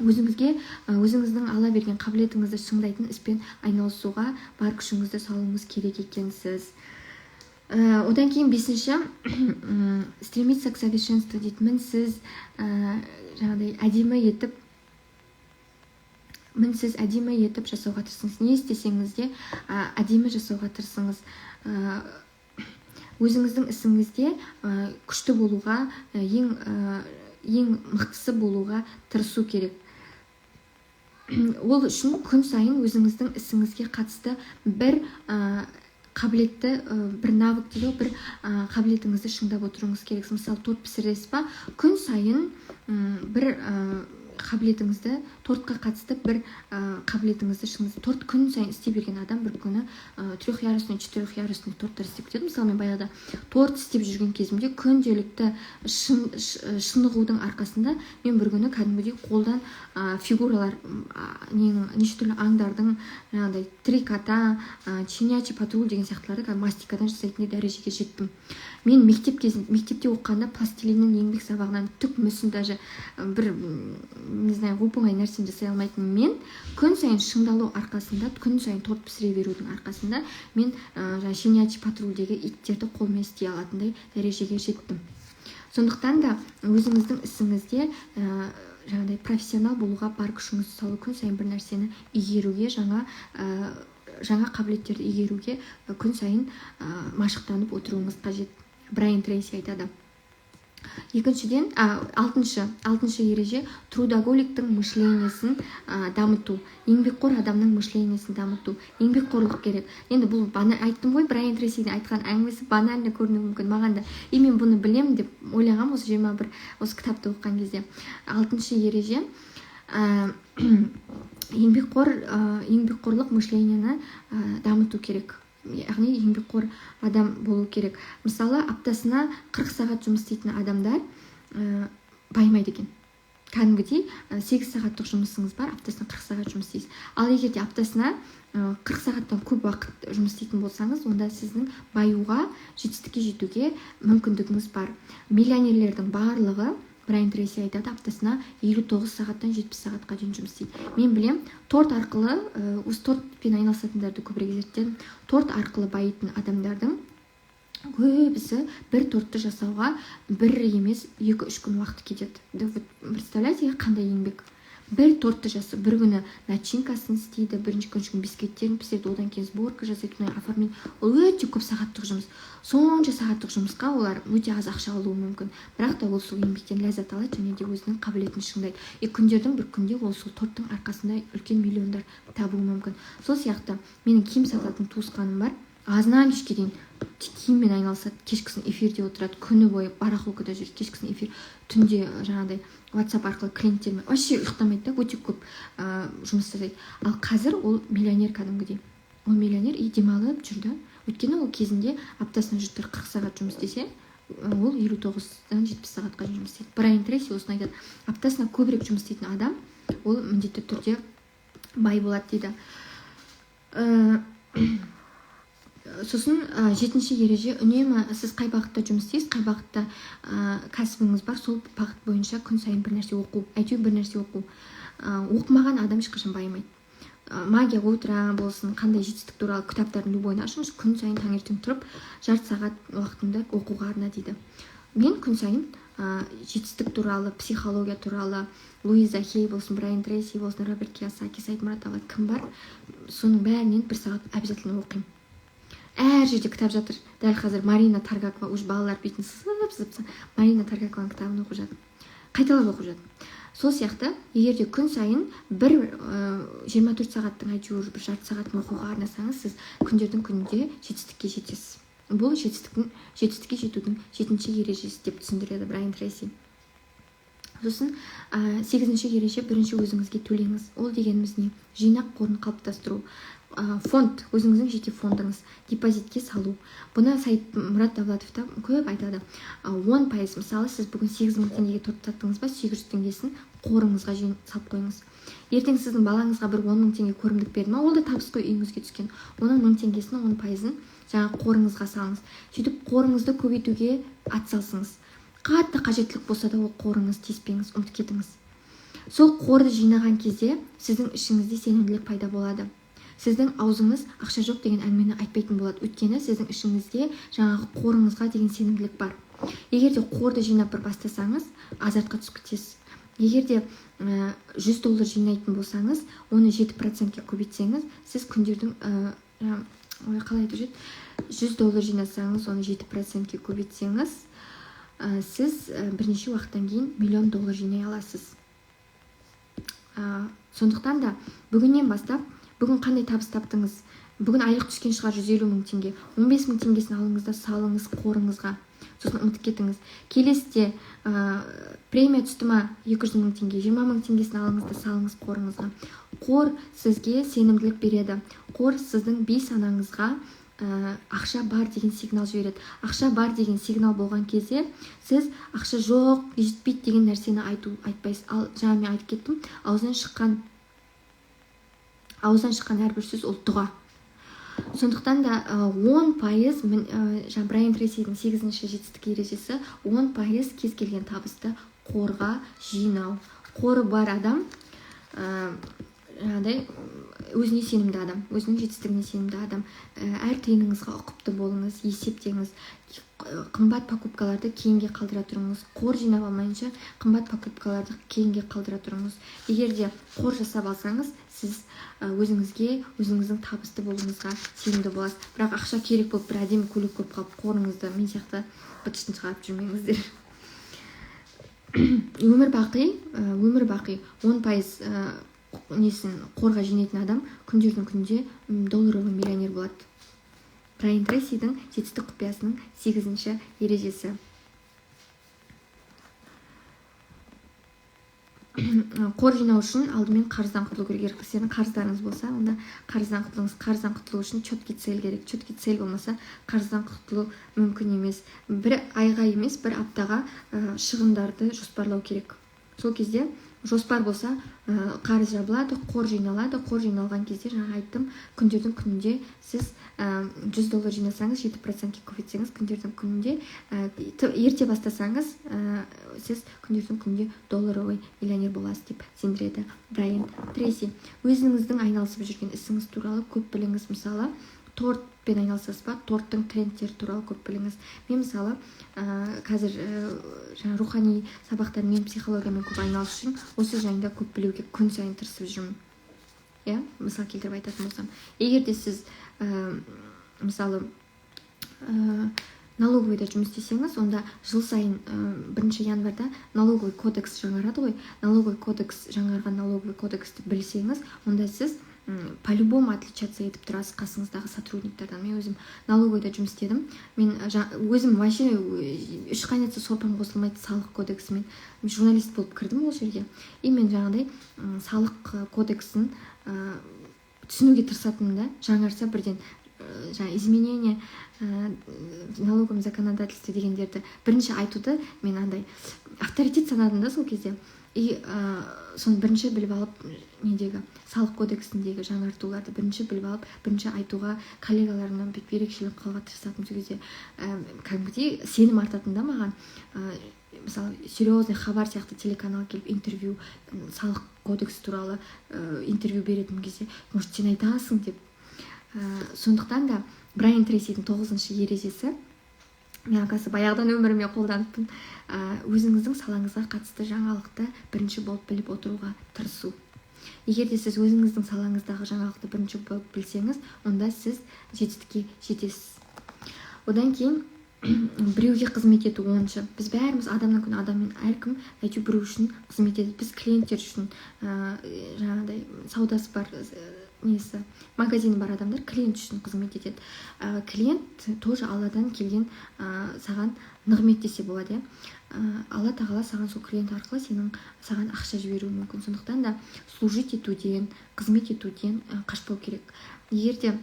Өзіңіздің ала берген қабілетіңізді шыңдайтын іспен айналысуға бар күшіңізді салуыңыз керек екенсіз. Одан кейін бесінші, стремиться к совершенству дейді. Мінсіз әдемі етіп жасауға тырысыңыз. Не істесеңіз де әдемі жасауға тырысыңыз. Өзіңіздің ісіңізде күшті болуға, ең мықтысы болуға тырысу керек. Ол үшін күн сайын өзіңіздің ісіңізге қатысты бір қабілетті, бір навык дейді, бір қабілетіңізді шыңдап отыруыңыз керек. Мысалы, торт пісіресіз ба, күн сайын бір қабілетіңізді, тортқа қатысты бір қабілетіңізді шыңдап. Торт күн сайын істей берген адам бір күні 3-ярусный, 4-ярусный торттар істеп кетеді. Мысалы, мен баяғыда торт істеп жүрген кезімде күнделікті шынығудың арқасында мен бір күні кәдімгідей қолдан фигуралар, неше түрлі аңдардың, три кота, щенячий патруль деген сияқтыларды мастикадан жасайтын дәрежеге жеттім. Мен мектепте оқығанда пластилиннің еңбек сабағынан түк мүсін, даже бір, не знаю, оп-оңай нәрсені жасай алмайтын мен күн сайын шыңдалу арқасында, күн сайын торт пісіре берудің арқасында мен щенячий патрульдегі иттерді қолмен істей алатындай дәрежеге жеттім. Сондықтан да өзіңіздің ісіңізде жаңағыдай профессионал болуға бар күшіңізді салу, күн сайын бір нәрсені игеруге, жаңа қабілеттерді игеруге күн сайын машықтанып отыруыңыз қажет. Брайан Трейси айтады. Екіншіден, алтыншы ереже, трудоголиктің мышлениясын дамыту, еңбекқор адамның мышлениясын дамыту. Еңбекқорлық керек. Енді бұл айттым ғой, Брайан Трейсидің айтқан әңгімесі банально көрінуі мүмкін маған да. Мен бұны білемін деп ойлағам осы 21 осы кітапты оқыған кезде. Алтыншы ереже, еңбекқорлық мышленияны дамыту керек. Яғни еңбекқор адам болу керек. Мысалы, аптасына 40 сағат жұмыс істейтін адамдар байымайды екен. Кәдімгідей 8 сағаттық жұмысыңыз бар, аптасына 40 сағат жұмыс істейсіз. Ал егер де аптасына 40 сағаттан көп уақыт жұмыс істейтін болсаңыз, онда сіздің баюға, жетістікке жетуге мүмкіндігіңіз бар. Миллионерлердің барлығы, Брайан Трейси айтады, аптасына 59 сағаттан 70 сағатқа дейін жұмыс істейді. Мен білем, торт арқылы, осы тортпен айналысатындарды көбірек зерттедім. Торт арқылы байитын адамдардың көбісі бір тортты жасауға бір емес 2-3 күн уақыт кетеді. Представляете, қандай еңбек? Бір тортты жасау, бір күні начинкасын істейді, бірінші күн бискеттерін пісіреді, одан кейін сборка жасайды, оформление. Ол өте көп сағаттық жұмыс. Сонша сағаттық жұмысқа олар өте аз ақша алуы мүмкін. Бірақ та ол сол еңбектен ләззат алады және де өзінің қабілетін шыңдайды. Күндердің бір күнде ол сол торттың арқасында үлкен миллиондар табуы мүмкін. Сол сияқты менің киім сататын туысқаным бар. Азынан кешке дейін киіммен айналысады, кешкісін эфирде отырады, күні бойы барахолкада жүреді, кешкісін эфир, түнде жаңағыдай WhatsApp арқылы клиенттермен вообще ұйықтамайды да, өте көп жұмыс жасайды. Ал қазір ол миллионер кәдімгідей. Ол миллионер и демалып жүрді. Өйткені ол кезінде аптасына 40 сағат жұмыс істесе, ол 59-дан 70 сағатқа жұмыс істейді. Брайан Трейси осыны айтады. Аптасына көбірек жұмыс істейтін адам, ол міндетті түрде бай болады дейді. Сосын 7-ші ереже, үнемі сіз қай бағытта жұмыс істейсіз, қай бағытта кәсібіңіз бар, сол бағыт бойынша күн сайын бір нәрсе оқу, әйтеуір бір нәрсе оқу. Оқымаған адам ешқашан байымайды. Магия утра болсын, қандай жетістік туралы кітаптардың любойын ашыңыз, күн сайын таңертең тұрып, жарты сағат уақытыңды оқуға арна дейді. Мен күн сайын жетістік туралы, психология туралы, Луиза Хей болсын, Брайан Трейси болсын, Роберт Кийосаки, Саид Мұратова кім бар, соның бәрінен бір сағат обязательно оқимын. Әр жерде кітап жатыр. Дәл қазір Марина Таргакова, уж балалар бетін сызып, Марина Таргакованың кітабын оқып жатыр. Қайталап оқып жатыр. Сол сияқты, егерде күн сайын бір 24 сағаттың әйтеуір бір жарты сағатын оқуға арнасаңыз, сіз күндердің күнінде жетістікке жетесіз. Бұл жетістікке жетудің 7-ші ережесі деп түсіндіреді Брайан Трейси. Сосын 8-ші ереже, бірінші өзіңізге төлеңіз. Ол дегеніміз не? Жинақ қорын қалыптастыру. Фонд, өзіңіздің жеке фондыңыз, депозитке салу. Бұны Саид Мұрат Давлатов та көп айтады. 10%, мысалы, сіз бүгін 8.000 теңгеге торт саттыңыз ба, 800 теңгесін қорыңызға салып қойыңыз. Ертең сіздің балаңызға бір 10.000 теңге көрімдік берді ма, ол да табыс қой, үйіңізге түскен. Оның 1000 теңгесінің 10%-ын жаңа қорыңызға салыңыз. Сөйтіп қорыңызды көбейтуге атсалсыңыз. Қатты қажеттілік болса да ол қорыңыз тиіспеңіз, ұмытып кетіңіз. Сол қорды жинаған кезде сіздің ішіңізде сенімділік пайда болады. Сіздің аузыңыз ақша жоқ деген әңгімені айтпайтын болады. Өйткені сіздің ішіңізде жаңағы қорыңызға деген сенімділік бар. Егерде қорды жинап бір бастасаңыз, азартқа түсіп кетесіз. Егерде $100 жинайтын болсаңыз, оны 7%-ке көбейтсеңіз, сіз күндердің қалай айтып жүреді? $100 жинасаңыз, оны 7%-ке көбейтсеңіз, сіз бірнеше уақыттан кейін $1 миллион жинай аласыз. Сондықтан да бүгіннен бастап, бүгін қандай табыс таптыңыз? Бүгін айлық түскен шығар 150.000 теңге. 15.000 теңгесін алыңыз да салыңыз қорыңызға. Сосын ұмытып кетіңіз. Келесіде премия түсті ма 200.000 теңге, 20.000 теңгесін алыңыз да салыңыз қорыңызға. Қор сізге сенімділік береді. Қор сіздің бейсанаңызға ақша бар деген сигнал жібереді. Ақша бар деген сигнал болған кезде сіз ақша жоқ, жетпейді деген нәрсені айтпайсыз. Ал жаңа мен айтып кеттім, ауыздан шыққан әрбір сөз ол дұға. Сондықтан да 10% Брайан Трейсидің 8-ші жетістік ережесі 10% кез келген табысты қорға жинау. Қоры бар адам өзіне сенімді адам, өзінің жетістігіне сенімді адам. Әр тиыныңызға ұқыпты болыңыз, есептеңіз. Қымбат покупкаларды кейінге қалдыра тұрыңыз. Қор жинап алмайынша қымбат покупкаларды кейінге қалдыра тұрыңыз. Егерде қор жасап алсаңыз, сіз өзіңіздің табысты болуыңызға сенімді боласыз. Бірақ ақша керек болып бір әдемі көлік көп қалып, қорыңызды мен сияқты бытышын шығарып жүрмеңіздер. Өмір бақи 10% несін қорға жинайтын адам күндердің күнде $1 миллионер болады. Брайан Трейсидің жетістік құпиясының 8-ші ережесі. Қор жинау үшін алдымен қарыздан құтылу керек. Сіздің қарыздарыңыз болса, онда қарыздан құтылыңыз. Қарыздан құтылу үшін четкий цель керек. Четкий цель болмаса, қарыздан құтылу мүмкін емес. Бір айға емес, бір аптаға шығындарды жоспарлау керек. Сол кезде жоспар болса, қарыз жабылады, қор жиналады. Қор жиналған кезде, жаңа айттым, күндердің күнінде сіз $100 жинасаңыз, 7%-ке көбейтсеңіз, күндердің күнінде ерте бастасаңыз, сіз күндердің күнінде $1 миллионер боласыз деп сендіреді Брайан Трейси. Өзіңіздің айналысып жүрген ісіңіз туралы көп біліңіз. Мысалы, тортпен айналысасыз ба, торттың трендтері туралы көп біліңіз. Мен мысалы қазір рухани сабақтар, мен психологиямен көп айналысып жүрмін. Осы жайында көп білуге күн сайын тырысып жүрмін. Мысал келтіріп айтатын болсам, егер де сіз мысалы налоговыйда жұмыс істесеңіз, онда жыл сайын 1 январда налоговый кодекс жаңарады ғой. Налоговый кодекс жаңарған налоговый кодексті білсеңіз, онда сіз по-любому отличаться етіп тұрасыз қасыңыздағы сотрудниктардан. Мен өзім налоговойда жұмыс істедім. Мен өзім вообще ешқайнатса сорпам қосылмайды салық кодексімен. Журналист болып кірдім ол жерге. И мен жаңағыдай салық кодексін түсінуге тырысатынмын да. Жаңарса бірден изменение налоговом законодательстве дегендерді бірінші айтуды мен андай авторитет санадым да сол кезде. И соны бірінші біліп алып, недегі салық кодексіндегі жаңартуларды бірінші біліп алып, бірінші айтуға коллегаларымнан бүйтіп ерекшелік қылуға тырысатым. Сол кезде кәдімгідей сенім артатын да маған. Мысалы, серьезный хабар сияқты телеканал келіп интервью, салық кодексі туралы интервью беретін кезде, может, сен айтасың деп. Сондықтан да Брайан Трейсидің 9-шы ережесі, мен оказывается баяғыдан өміріме қолданыппын. Өзіңіздің салаңызға қатысты жаңалықты бірінші болып біліп отыруға тырысу. Егер де сіз өзіңіздің салаңыздағы жаңалықты бірінші болып білсеңіз, онда сіз жетістікке жетесіз. Одан кейін біреуге қызмет ету 10-шы. Біз бәріміз адамнан күн адаммен, әркім әйтеуір біреу үшін қызмет етеді. Біз клиенттер үшін жаңағыдай саудасы бар, несі, магазины бар адамдар клиент үшін қызмет етеді. Клиент тоже Алладан келген саған нығмет десе болады. Алла тағала саған сол клиент арқылы саған ақша жіберуі мүмкін. Сондықтан да служить етуден, қызмет етуден қашпау керек. Егер де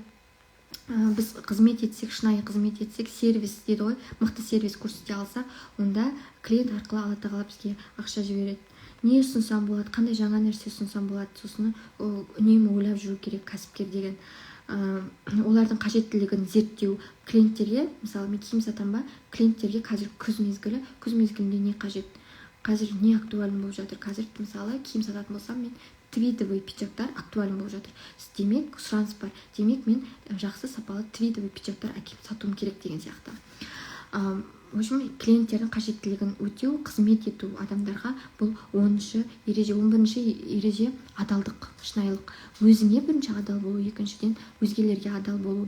біз қызмет етсек, шынайы қызмет етсек, сервис дейді ғой, мықты сервис көрсете алсақ, онда клиент арқылы Алла тағала бізге ақша жібереді. Не ұсынсам болады, қандай жаңа нәрсе ұсынсам болады, сосын үнемі ойлап жүру керек кәсіпкер деген. Олардың қажеттілігін зерттеу, клиенттерге, мысалы мен киім сатам ба, клиенттерге қазір күз мезгілінде не қажет, қазір не актуален болып жатыр. Қазір мысалы киім сататын болсам, мен твидовый пиджактар актуален болып жатыр. Демек сұраныс бар, демек мен жақсы сапалы твидовый пиджактар әкеліп сатуым керек деген сияқты. В общем, клиенттердің қажеттілігін өтеу, қызмет ету адамдарға бұл 10-шы ереже. 11-ші ереже адалдық, шынайылық. Өзіңе бірінші адал болу, екіншіден өзгелерге адал болу.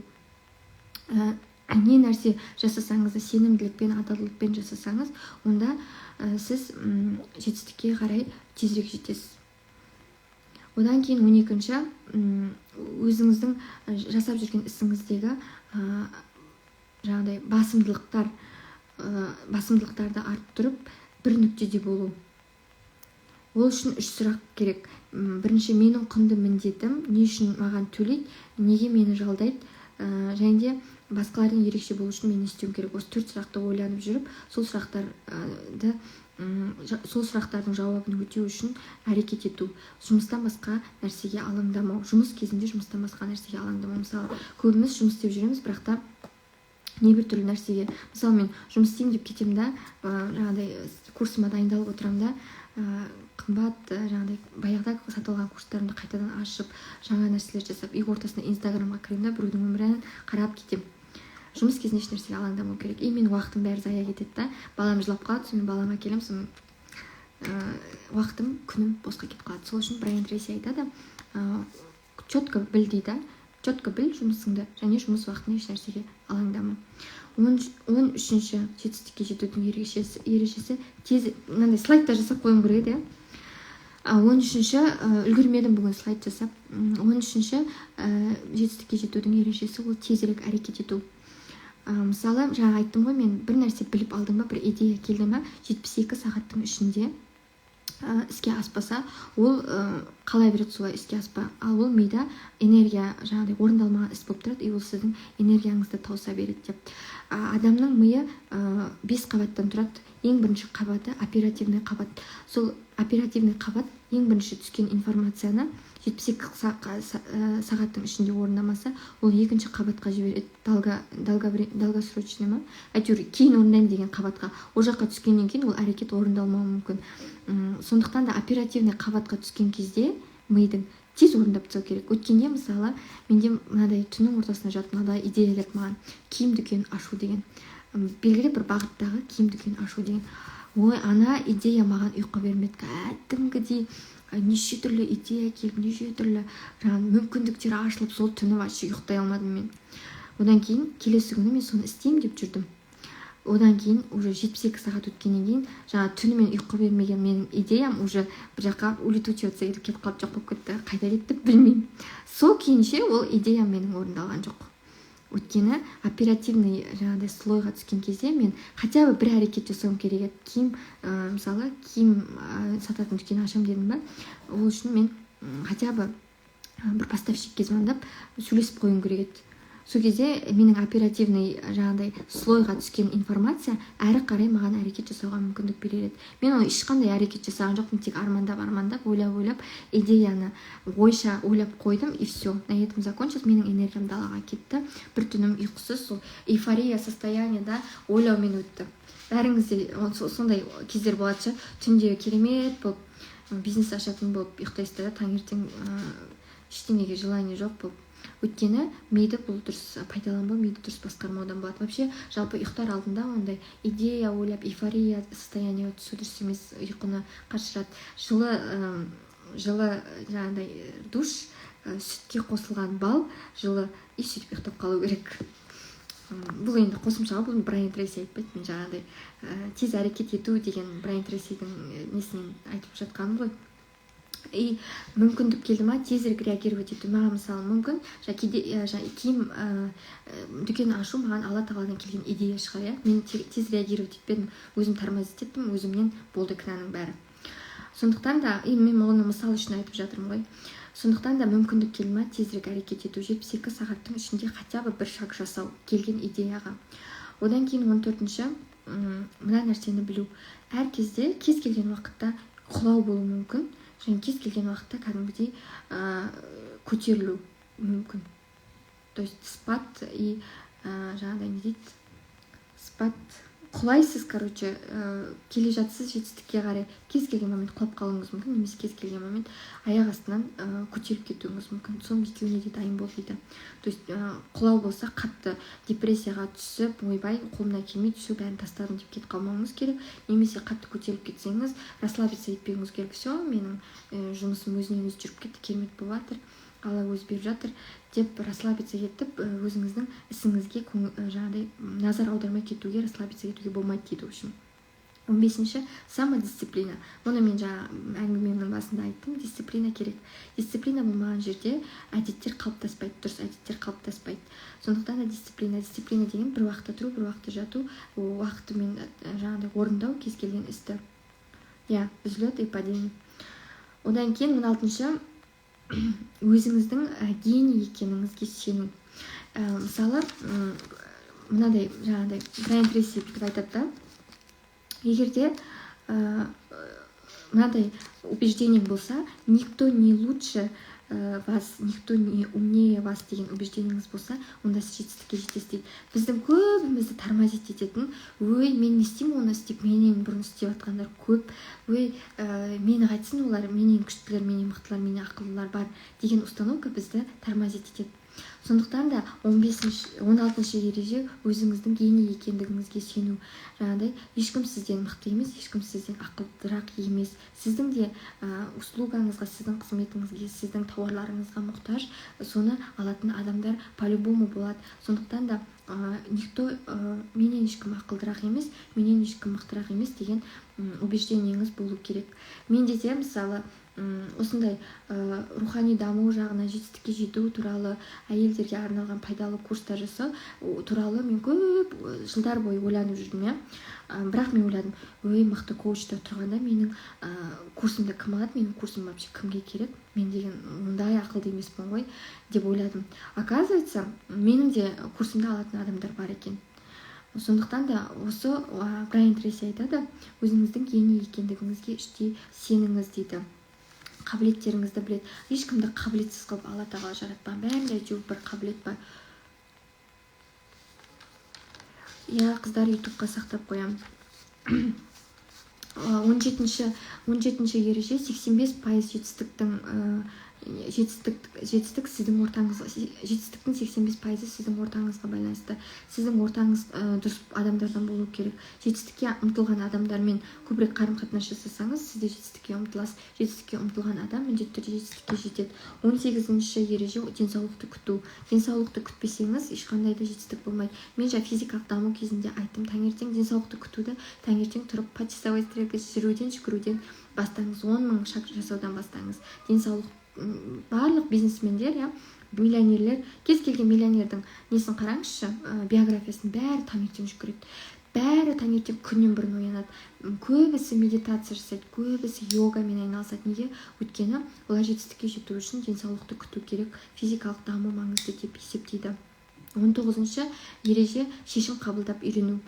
Не нәрсе жасасаңыз, сенімділікпен, адалдықпен жасасаңыз, онда сіз жетістікке қарай тезірек жетесіз. Одан кейін 12-ші өзіңіздің жасап жүрген ісіңіздегі жаңағыдай басымдылықтарды арттырып, бір нүктеде болу. Ол үшін 3 сұрақ керек. Бірінші, менің құнды міндетім не үшін маған төлейді, неге мені жалдайды, және де басқалардың ерекше болу үшін мен не істеуім керек. Осы 4 сұрақты ойланып жүріп, сол сұрақтардың жауабын өтеу үшін әрекет ету. Жұмыстан басқа нәрсеге алаңдамау. Жұмыс кезінде жұмыстан басқа нәрсеге алаңдамау. Мысалы, көбіміз жұмыс істеп жүреміз, бірақ та небір түрлі нәрсеге. Мысалы, мен жұмыс істеймін деп кетемін да, жаңағыдай курсыма дайындалып отырамын да, қымбат жаңағыдай баяғыда сатылған курстарымды қайтадан ашып, жаңа нәрселер жасап, үй ортасында инстаграмға кіремін да, біреудің өмірін қарап кетемін. Жұмыс кезінде еш нәрсеге алаңдамау керек. И мен уақытым бәрі зая кетеді да. Балам жылап қалады, сосын балама келемін, сосын уақытым, күнім босқа кетіп қалады. Сол үшін Брайан Трейси айтады, четко біл дейді, четко біл жұмысыңды, және жұмыс уақытында еш нәрсеге алаңдама. 13-ші жетістікке жетудің ережесі тез, мынандай слайдта жасап қойым керек еді. 13-ші үлгермедім бүгін слайд жасап. 13-ші жетістікке жетудің ережесі ол тезірек әрекет ету. Мысалы, жаңа айттым ғой, мен бір нәрсе біліп алдым ба, бір идея келді ма, 72 сағаттың ішінде іске аспаса, ол қалай береді, солай іске аспа. Ал ол мида энергия жаңағыдай орындалмаған іс болып тұрады, и ол сіздің энергияңызды тауса береді деп. Адамның миы 5 қабаттан тұрады. Ең бірінші қабаты оперативный қабат. Сол оперативный қабат ең бірінші түскен информацияны 72 сағаттың ішінде орындамаса, ол екінші қабатқа жібереді. Долгосрочный ма? Әйтеуір кейін орындаймын деген қабатқа. Ол жаққа түскеннен кейін ол әрекет орындалмауы мүмкін. Сондықтан да оперативный қабатқа түскен кезде мидың тез орындап тастау керек. Өткенде мысалы, менде мынадай түннің ортасына жатып, мынадай идея келді маған, киім дүкенін ашу деген. Белгілі бір бағыттағы киім дүкенін ашу деген. Ой, ана идея маған ұйқы бермеді. Кәдімгідей неше түрлі идея келіп, неше түрлі мүмкіндіктер ашылып, сол түні вообще ұйықтай алмадым мен. Одан кейін келесі күні мен соны істеймін деп жүрдім. одан кейін уже 72 сағат өткеннен кейін жаңа түнімен ұйқы бермеген менің идеям уже бір жаққа улетучиваться етіп кетіп қалып жоқ болып кетті. Қайда кетті білмеймін. Сол күйінше ол идеям менің орындалған жоқ. Өйткені оперативный жаңағыдай слойға түскен кезде мен хотя бы бір әрекет жасауым керек еді. Киім мысалы киім сататын дүкен ашам дедім ба, ол үшін мен хотя бы бір поставщикке звондап сөйлесіп қоюым керек еді. Сол кезде менің оперативный жаңағыдай слойға түскен информация әрі қарай маған әрекет жасауға мүмкіндік берер еді. Мен оны ешқандай әрекет жасаған жоқпын, тек армандап, ойлап, идеяны ойша ойлап қойдым и все. На этом закончилось. Менің энергиям далаға кетті. Бір түнім ұйқысыз, сол эйфория состояниеда ойлаумен өтті. Бәріңізде сондай кездер болады ше, түнде керемет болып бизнес ашатын болып ұйықтайсыздар, таңертең ештеңеге желание жоқ болып. Өйткені миды бұл дұрыс пайдаланбау, миды дұрыс басқармаудан болады. Вообще жалпы ұйықтар алдында ондай идея ойлап, эйфория состояниеге түсу дұрыс емес, ұйқыны қашырады. Жылы жаңағыдай душ, сүтке қосылған бал, жылы и сөйтіп ұйықтап қалу керек. Бұл енді қосымшаға, бұл Брайан Трейси айтпайды, жаңағыдай тез әрекет ету деген Брайан Трейсидің несінен айтып жатқаным ғой. И мүмкіндік келді ма, тезірек реагировать ету. Маған мысалы мүмкін киім дүкен ашу маған Алла тағаладан келген идея шығар, иә. Мен тез реагировать етпедім, өзім тормозить еттім, өзімнен болды кінәнің бәрі. Сондықтан да, мен оны мысал үшін айтып жатырмын ғой. Сондықтан да мүмкіндік келді ма, тезірек әрекет ету, 72 сағаттың ішінде хотя бы бір шаг жасау келген идеяға. Одан кейін 14-ші мына нәрсені білу. Әр кезде, кез келген уақытта құлау болу мүмкін. Және кез келген уақытта кәдімгідей көтерілу мүмкін. То есть спад и жаңағыдай не дейді? Спад құлайсыз, короче, келе жатсыз жетістікке қарай кез келген момент құлап қалуыңыз мүмкін, немесе кез келген момент аяқ астынан көтеріліп кетуіңіз мүмкін. Соның екеуіне де дайын бол дейді. То есть құлау болса қатты депрессияға түсіп, ойбай, қолымнан келмей түсу, бәрін тастадым деп кетіп қалмауыңыз керек. Немесе қатты көтеріліп кетсеңіз, расслабиться етпеуіңіз керек. Все, менің жұмысым өзінен өзі жүріп кетті, керемет болып жатыр, Алла өзі беріп жатыр деп расслабиться етіп, өзіңіздің ісіңізге жаңағыдай назар аудармай кетуге, расслабиться етуге болмайды дейді. В общем, 15-ші самодисциплина. Мұны мен жаңа әңгімемнің басында айттым, дисциплина керек. Дисциплина болмаған жерде әдеттер қалыптаспайды, дұрыс әдеттер қалыптаспайды. Сондықтан да дисциплина деген бір уақытта тұру, бір уақытта жату, уақытымен жаңағыдай орындау кез келген істі. Я, взлет и падение. Одан кейін 16-ші өзіңіздің гений екеніңізге сену. Мысалы, мынадай жаңағыдай Брайан Трейси деп айтады да, егерде мынадай убеждение болса, никто не лучше вас, никто не умнее вас деген убеждениеңіз болса, онда сіз жетістікке жетесіз дейді. Біздің көбімізді тормозить ететін, ой, мен не істеймін, оны істеп, менен бұрын істеп жатқандар көп, ой, мені қайтсын олар, менен күштілер, менен мықтылар, менен ақыллылар бар деген установка бізді тормозить етеді. Сондықтан да 16-ші ереже өзіңіздің гений екендігіңізге сену. Жаңағыдай ешкім сізден мықты емес, ешкім сізден ақылдырақ емес. Сіздің де услугаңызға, сіздің қызметіңізге, сіздің тауарларыңызға мұқтаж, соны алатын адамдар по-любому болады. Сондықтан да никто менен ешкім ақылдырақ емес, менен ешкім мықтырақ емес деген убеждениеңіз болу керек. Менде де мысалы осындай рухани даму жағына, жетістікке жету туралы, әйелдерге арналған пайдалы курстар жасау туралы мен көп жылдар бойы ойланып жүрдім, иә. Бірақ мен ойладым, ой, мықты коучтар тұрғанда менің курсымды кім алады, менің курсым вообще кімге керек, мен деген мұндай ақылды емеспін ғой деп ойладым. Оказывается, менің де курсымды алатын адамдар бар екен. Сондықтан да осы Брайан Трейси айтады, өзіңіздің гений екендігіңізге іштей сеніңіз дейді. Қабілеттеріңізді біледі. Ешкімді қабілетсіз қылып Алла тағала жаратпаған. Бәрінде әйтеуір бір қабілет бар. Я қыздар ютубқа сақтап қоямын. 17-ші ереже 85% жетістіктің жетістік сіздің ортаңызға, жетістіктің 85% сіздің ортаңызға байланысты. Сіздің ортаңыз дұрыс адамдардан болу керек. Жетістікке ұмтылған адамдармен көбірек қарым-қатынас жасасаңыз, сіз де жетістікке ұмтыласыз. Жетістікке ұмтылған адам міндетті түрде жетістікке жетеді. 18-ші ереже денсаулықты күту. Денсаулықты күтпесеңіз, ешқандай да жетістік болмайды. Мен жаңа физикалық даму кезінде айттым, таңертең денсаулықты күтуді таңертең тұрып почасовой стрелка жүруден, жүгіруден бастаңыз. 10 000 шаг жасаудан бастаңыз. Денсаулық барлық бизнесмендер, миллионерлер, кез келген миллионердің несін қараңызшы, биографиясын, бәрі таңертең жүгіреді. Бәрі таңертең күннен бұрын оянады. Көбісі медитация жасайды, көбісі йогамен айналысады. Неге? Өйткені олар жетістікке жету үшін денсаулықты күту керек, физикалық даму маңызды деп есептейді. 19-ші ереже шешім қабылдап үйрену.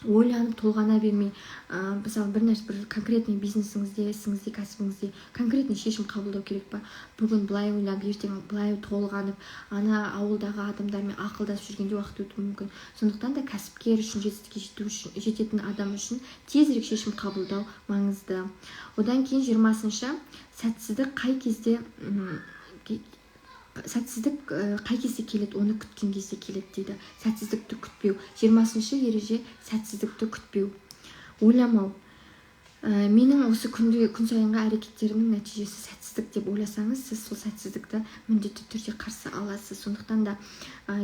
Ойланып толғана бермей, мысалы бір конкретный бизнесіңізде, ісіңізде, кәсібіңізде конкретный шешім қабылдау керек па? Бүгін былай ойлап, ертең былай толғанып, ана ауылдағы адамдармен ақылдасып жүргенде уақыт өтуі мүмкін. Сондықтан да кәсіпкер үшін, жетістікке жететін адам үшін тезірек шешім қабылдау маңызды. Одан кейін 20-ші сәтсіздік қай кезде келеді, оны күткен кезде келеді дейді. Сәтсіздікті күтпеу. 20-ші ереже сәтсіздікті күтпеу. Ойламау. Менің осы күн сайынғы әрекеттерімнің нәтижесі сәтсіздік деп ойласаңыз, сіз сол сәтсіздікті міндетті түрде қарсы аласыз. Сондықтан да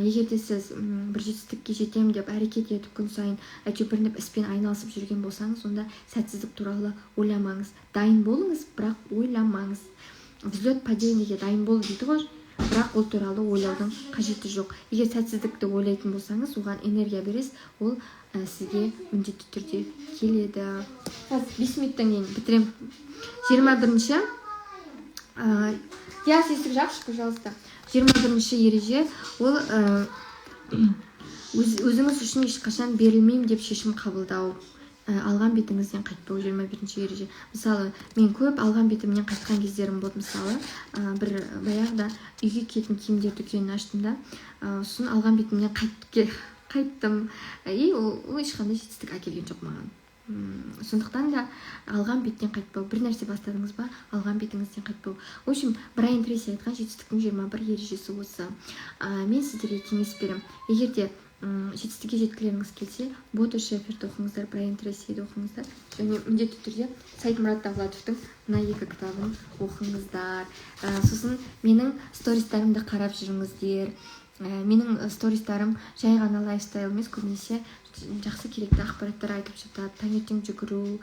егер де сіз бір жетістікке жетем деп әрекет етіп күн сайын әйтеуір бір іспен айналысып жүрген болсаңыз, онда сәтсіздік туралы ойламаңыз. Дайын болыңыз, бірақ ойламаңыз. Взлет падениеге дайын бол дейді ғой. Бірақ ол туралы ойлаудың қажеті жоқ. Егер сәтсіздікті ойлайтын болсаңыз, оған энергия бересіз, ол сізге міндетті түрде келеді. 5 минуттан кейін бітірем. 21-ші есік жапшы, пожалуйста. 21-ші ереже ол өзіңіз үшін ешқашан берілмеймін деп шешім қабылдау. Алған бетіңізден қайтпау. 21-ші ереже. Мысалы, мен көп алған бетімнен қайтқан кездерім болды. Мысалы, бір баяғыда үйге келетін киімдер дүкенін аштым да, сосын алған бетімнен қайттым. Ол ешқандай жетістік әкелген жоқ маған. Сондықтан да алған беттен қайтпау. Бір нәрсе бастадыңыз ба, алған бетіңізден қайтпау. В общем, Брайан Трейси айтқан жетістіктің 21 ережесі осы. Мен сіздерге кеңес берем. Егер де жетістікке жеткілеріңіз келсе, Бодо Шеферді оқыңыздар, Брайан Трейсиді оқыңыздар, және міндетті түрде Саидмұрат Давлатовтың мына 2 кітабын оқыңыздар. Сосын менің стористарымды қарап жүріңіздер. Менің стористарым жай ғана лайфстайл емес, көбінесе жақсы керекті ақпараттар айтып жатады. Таңертең жүгіру,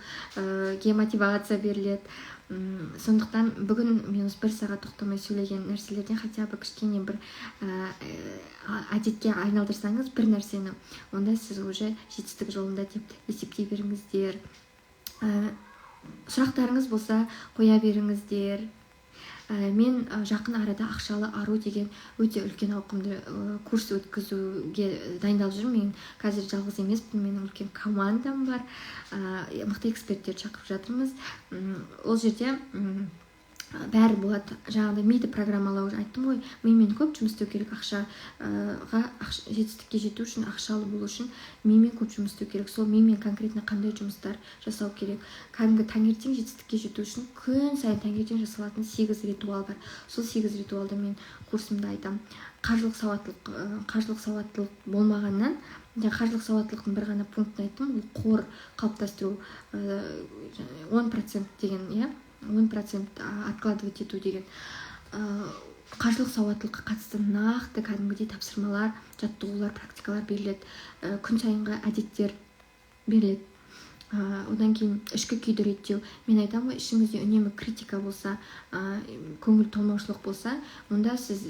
мотивация беріледі. Сондықтан бүгін мен 1 сағат тоқтамай сөйлеген нәрселерден хотя бы кішкене бір әдетке айналдырсаңыз бір нәрсені, онда сіз уже жетістік жолында деп есептей беріңіздер. Сұрақтарыңыз болса қоя беріңіздер. Мен жақын арада ақшалы ару деген өте үлкен ауқымды курс өткізуге дайындалып жүрмін. Мен қазір жалғыз емеспін, менің үлкен командам бар, мықты эксперттер шақырып жатырмыз. Ол жерде бәрі болады. Жаңағыдай миды программалау айттым ғой, мимен көп жұмыс істеу керек. Жетістікке жету үшін, ақшалы болу үшін мимен көп жұмыс істеу керек. Сол мимен конкретно қандай жұмыстар жасау керек. Кәдімгі таңертең жетістікке жету үшін күн сайын таңертең жасалатын 8 ритуал бар. Сол 8 ритуалды мен курсымда айтам. Қаржылық сауаттылық болмағаннан, қаржылық сауаттылықтың бір ғана пунктін айттым, ол қор қалыптастыру 10% деген, 10% откладывать ету деген. Қаржылық сауаттылыққа қатысты нақты кәдімгідей тапсырмалар, жаттығулар, практикалар беріледі. Күн сайынғы әдеттер беріледі. Одан кейін ішкі күйді реттеу. Мен айтам ғой, ішіңізде үнемі критика болса, көңіл толмаушылық болса, онда сіз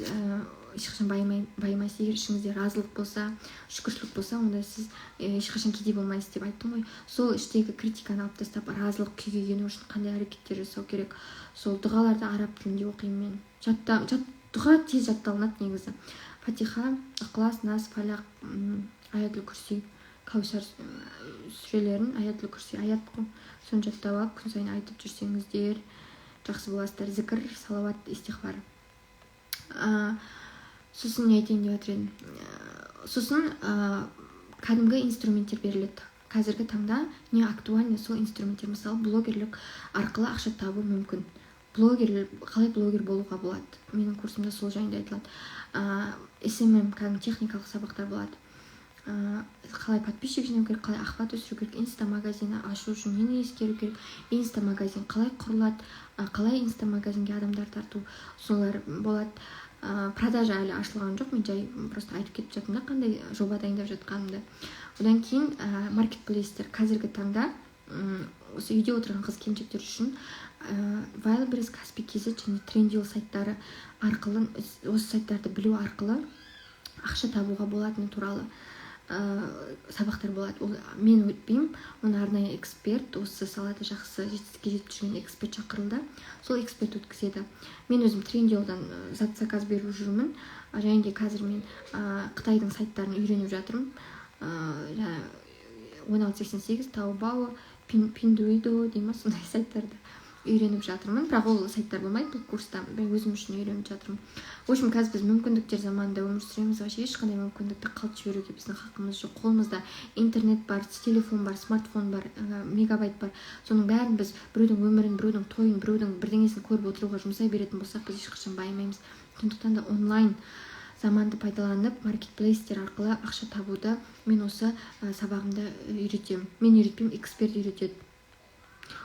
ешқашан байымайсыз. Егер ішіңізде разылық болса, шүкіршілік болса, онда сіз ешқашан кедей болмайсыз деп айттым ғой. Сол іштегі критиканы алып тастап, разылық күйге ену үшін қандай әрекеттер жасау керек. Сол дұғаларды араб тілінде оқимын мен. Дұға тез жатталынады негізі. Фатиха, Иқлас, Нас, Фалақ, Аятул Курси, Каусар сүрелерін, Аятул Курси аят қой. Соны жаттап алып, күн сайын айтып жүрсеңіздер жақсы боласыздар. Зікір, салауат, истихфар. Сосын не айтайын деп жатыр едім. Сосын кәдімгі инструменттер беріледі. Қазіргі таңда не актуальны сол инструменттер, мысалы блогерлік арқылы ақша табу мүмкін. блогер қалай блогер болуға болады. Менің курсымда сол жайында айтылады. SMM кәдімгі техникалық сабақтар болады. Қалай подписчик жинау керек, қалай охват өсіру керек, инста-магазин ашу үшін нені ескеру керек, инста-магазин қалай құрылады, қалай инста-магазинге адамдар тарту, солар болады. Продажа әлі ашылған жоқ, мен жай просто айтып кетіп жатырмын да қандай жоба дайындап жатқанымды. Одан кейін маркетплейстер қазіргі таңда осы үйде отырған қыз келіншектер үшін Wildberries, Kaspi.kz және Trendyol сайттары арқылы, осы сайттарды білу арқылы ақша табуға болатыны туралы сабақтар болады. Ол мен өтпеймін, оны арнайы эксперт, осы салада жақсы жетістікке жетіп жүрген эксперт шақырылды. Сол эксперт өткізеді. Мен өзім Trendyolдан зат заказ беріп жүрмін. Және де қазір мен Қытайдың сайттарын үйреніп жатырмын. 1688, Taobao, Pinduoduo деймін, сондай сайттарды үйреніп жатырмын. Бірақ ол сайттар болмайды бұл курста. Мен өзім үшін үйреніп жатырмын. В общем, қазір біз мүмкіндіктер заманында өмір сүреміз. Вообще ешқандай мүмкіндікті қалт жіберуге біздің хақымыз жоқ. Қолымызда интернет бар, телефон бар, смартфон бар, мегабайт бар. Соның бәрін біз біреудің өмірін, біреудің тойын, біреудің бірдеңесін көріп отыруға жұмсай беретін болсақ, біз ешқашан байымаймыз. Сондықтан да онлайн заманды пайдаланып, маркетплейстер арқылы ақша табуды мен осы сабағымда үйретемін. Мен үйретпеймін, эксперт үйретеді.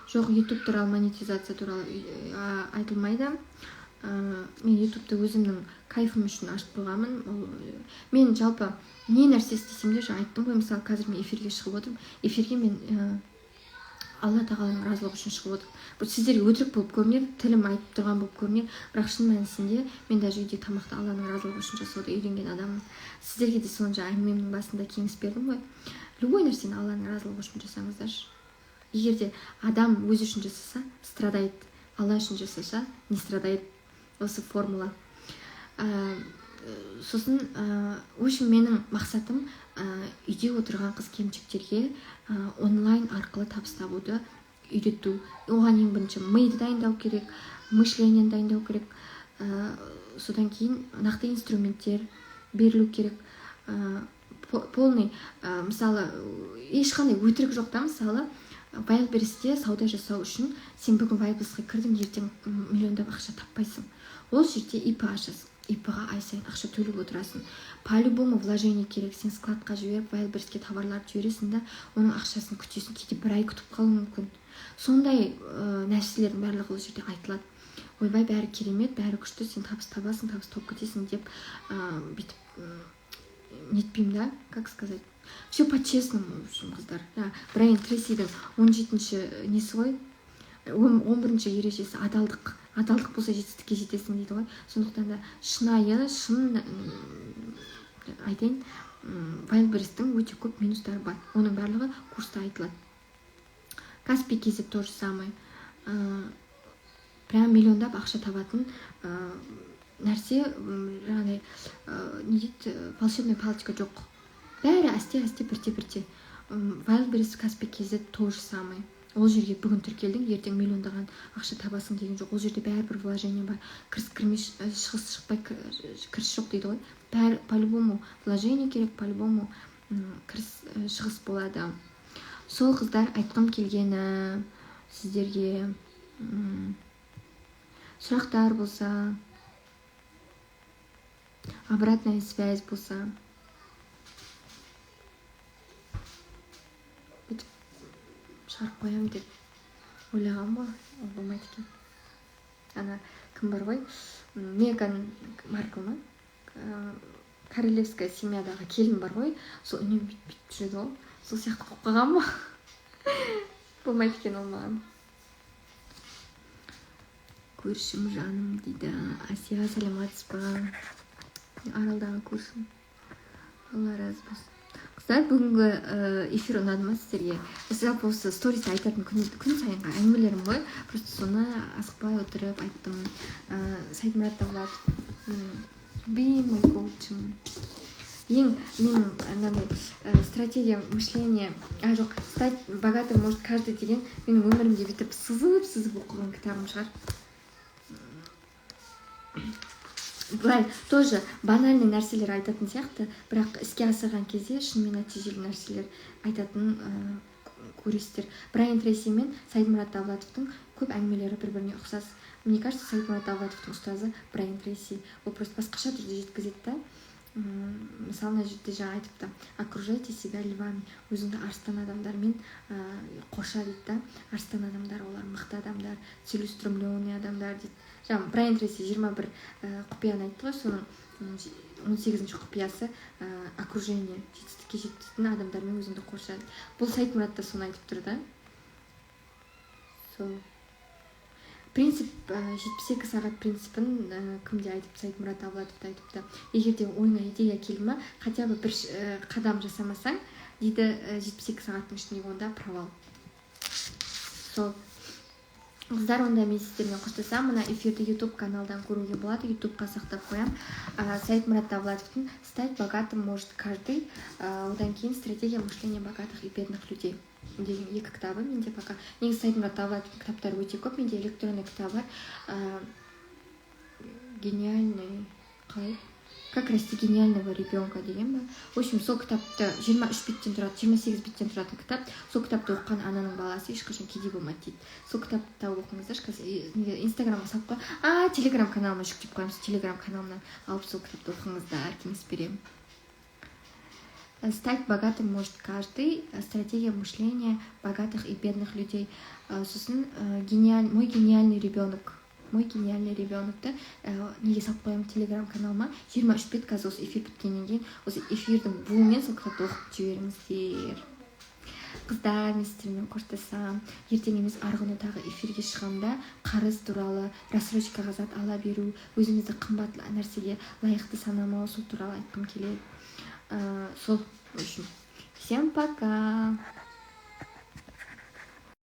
Жоқ, YouTube туралы, монетизация туралы айтылмайды. Мен YouTube'ды өзімнің кайфым үшін ашып қойғанмын. Мен жалпы не нәрсе істесем де айттым ғой, мысалы қазір мен эфирге шығып отырмын. Эфирге мен Алла тағаланың разылығы үшін шығып отырмын. Бұл сіздерге өтірік болып көрінер, тілім айтып тұрған болып көрінер, бірақ шын мәнісінде мен даже үйде тамақты Алланың разылығы үшін жасауды үйренген адаммын. Сіздерге де соны әңгімемнің басында кеңес бердім ғой. Любой нәрсені Алланың разылығы үшін жасаңыздаршы. Егер де адам өзі үшін жасаса, страдает. Алла үшін жасаса, не страдает. Осы формула. Сосын, общем, менің мақсатым үйде отырған қыз келіншектерге онлайн арқылы табыс табуды үйрету. Оған ең бірінші миды дайындау керек, мышлениені дайындау керек. Содан кейін нақты инструменттер берілу керек. Полный, мысалы, ешқандай өтірік жоқ та, мысалы, Wildberries'те сауда жасау үшін сен бүгін Wildberries'қа кірдің, ертең миллиондап ақша таппайсың. Ол жерде ИП ашасың. ИП-ға ай сайын ақша төлеп отырасың. По-любому вложение керек. Сен складқа жіберіп, Wildberries'ке товарларды жібересің да, оның ақшасын күтесің, кейде бір ай күтіп қалуы мүмкін. Сондай нәрселердің барлығы ол жерде айтылады. Ойбай, бәрі керемет, бәрі күшті, сен табыс табасың, табыс тауып кетесің деп бүйтіп нетпеймін да, как сказать. Все по-честному, в общем, қыздар. Брайан Трейсидің 17-ші несі ғой, 11-ші ережесі адалдық. Адалдық болса жетістікке жетесің дейді ғой. Сондықтан да шынайы, шын айтайын, Wildberries'тің өте көп минустары бар. Оның барлығы курста айтылады. Kaspi.kz то же самое. Прям миллиондап ақша табатын нәрсе, жаңағыдай, не дейді, волшебная палочка жоқ. Бәрі әсте-әсте бірте-бірте. Wildberries, Kaspi.kz то же самое. Ол жерге бүгін тіркелдің, ертең миллиондаған ақша табасың деген жоқ. Ол жерде бәрібір вложение бар. Кіріс кірмей, шығыс шықпай кіріс жоқ дейді ғой. Бәрі по-любому вложение керек, по-любому кіріс шығыс болады. Сол қыздар айтқым келгені сіздерге сұрақтар болса, обратная связь болса, шығарып қоям деп ойлаған ба? Ол болмайды екен. Ана кім бар ғой? Меган Маркл ма? Королевская семьядағы келін бар ғой? Сол үнемі бүйтіп жүреді ғой. Сол сияқты қойып қойған ба? Болмайды екен ол маған. Көршім жаным дейді. Асия, саламатсыз ба? Аралдағы көршім. Алла разы болсын. Қыздар, бүгінгі эфир ұнады ма сіздерге? Жалпы осы стористе айтатын күн сайынғы әңгімелерім ғой. Просто соны асықпай отырып айттым. Сайдмұрат Давлатов, любимый коучым. Ең менің стратегия мышления, жоқ, стать богатым может каждый деген менің өмірімде бүйтіп сызып оқыған кітабым шығар. Былай тоже банальный нәрселер айтатын сияқты, бірақ іске асырған кезде шынымен нәтижелі нәрселер айтатын көресіздер. Брайан Трейси мен Сайдмұрат Давлатовтың көп әңгімелері бір-біріне ұқсас. мне кажется, Саидмурат Давлатовтың ұстазы Брайан Трейси. Ол просто басқаша түрде жеткізеді да. Мысалы мына жерде жаңа айтыпты, окружайте себя львами, өзіңді арыстан адамдармен қорша дейді да. Арыстан адамдар, олар мықты адамдар, целеустремленный адамдар дейді. Жаңа Брайан Трейси 21 құпияны айтты ғой, соның 18-ші құпиясы окружение, жетістікке жететін адамдармен өзіңді қорша. Бұл Саидмурат та соны айтып тұр да. Сол принцип 72 сағат принципін кімде айтып, Саидмурат Давлатов та айтыпты. Егер де ойыңа идея келді ма, хотя бы бір қадам жасамасаң, дейді 72 сағаттың ішінде, онда провал. Сол. Қыздар, онда мен сіздермен қоштасам. Мына эфирді YouTube каналдан көруге болады. YouTube-қа сақтап қоям. Саидмурат Давлатовтың «Стать богатым может каждый», одан кейін «Стратегия мышления богатых и бедных людей» деген екі кітабы менде пока. Негізі Саидмурат Давлатовтың кітаптары өте көп. Менде электронный кітап бар. Гениальный, как расти гениального ребенка деген ба. В общем, сол кітапты 23 беттен тұрады, 28 беттен тұратын кітап. Сол кітапты оқыған ананың баласы ешқашан кедей болмайды дейді. Сол кітапты оқыңыздар. Инстаграмға салып қой. Телеграм каналыма жүктеп қоямыз. Телеграм каналымнан алып сол кітапты оқыңыздар, кеңес беремін. Стать богатым может каждый. Стратегия мышления богатых и бедных людей. Сосын мой гениальный ребенок. Мой гениальный ребенокты неге салып қоямын телеграм-каналыма. 23 бет қазір осы эфир біткеннен кейін осы эфирдің буымен сол кітапты оқып жіберіңіздер. Қыздар, мен сіздермен қоштасам. Ертең емес арғы күні тағы эфирге шығамда қарыз туралы, рассрочкаға зат ала беру, өзімізді қымбат нәрсеге лайықты санамау, сол туралы айтқым келеді. Сол, в общем, всем пока.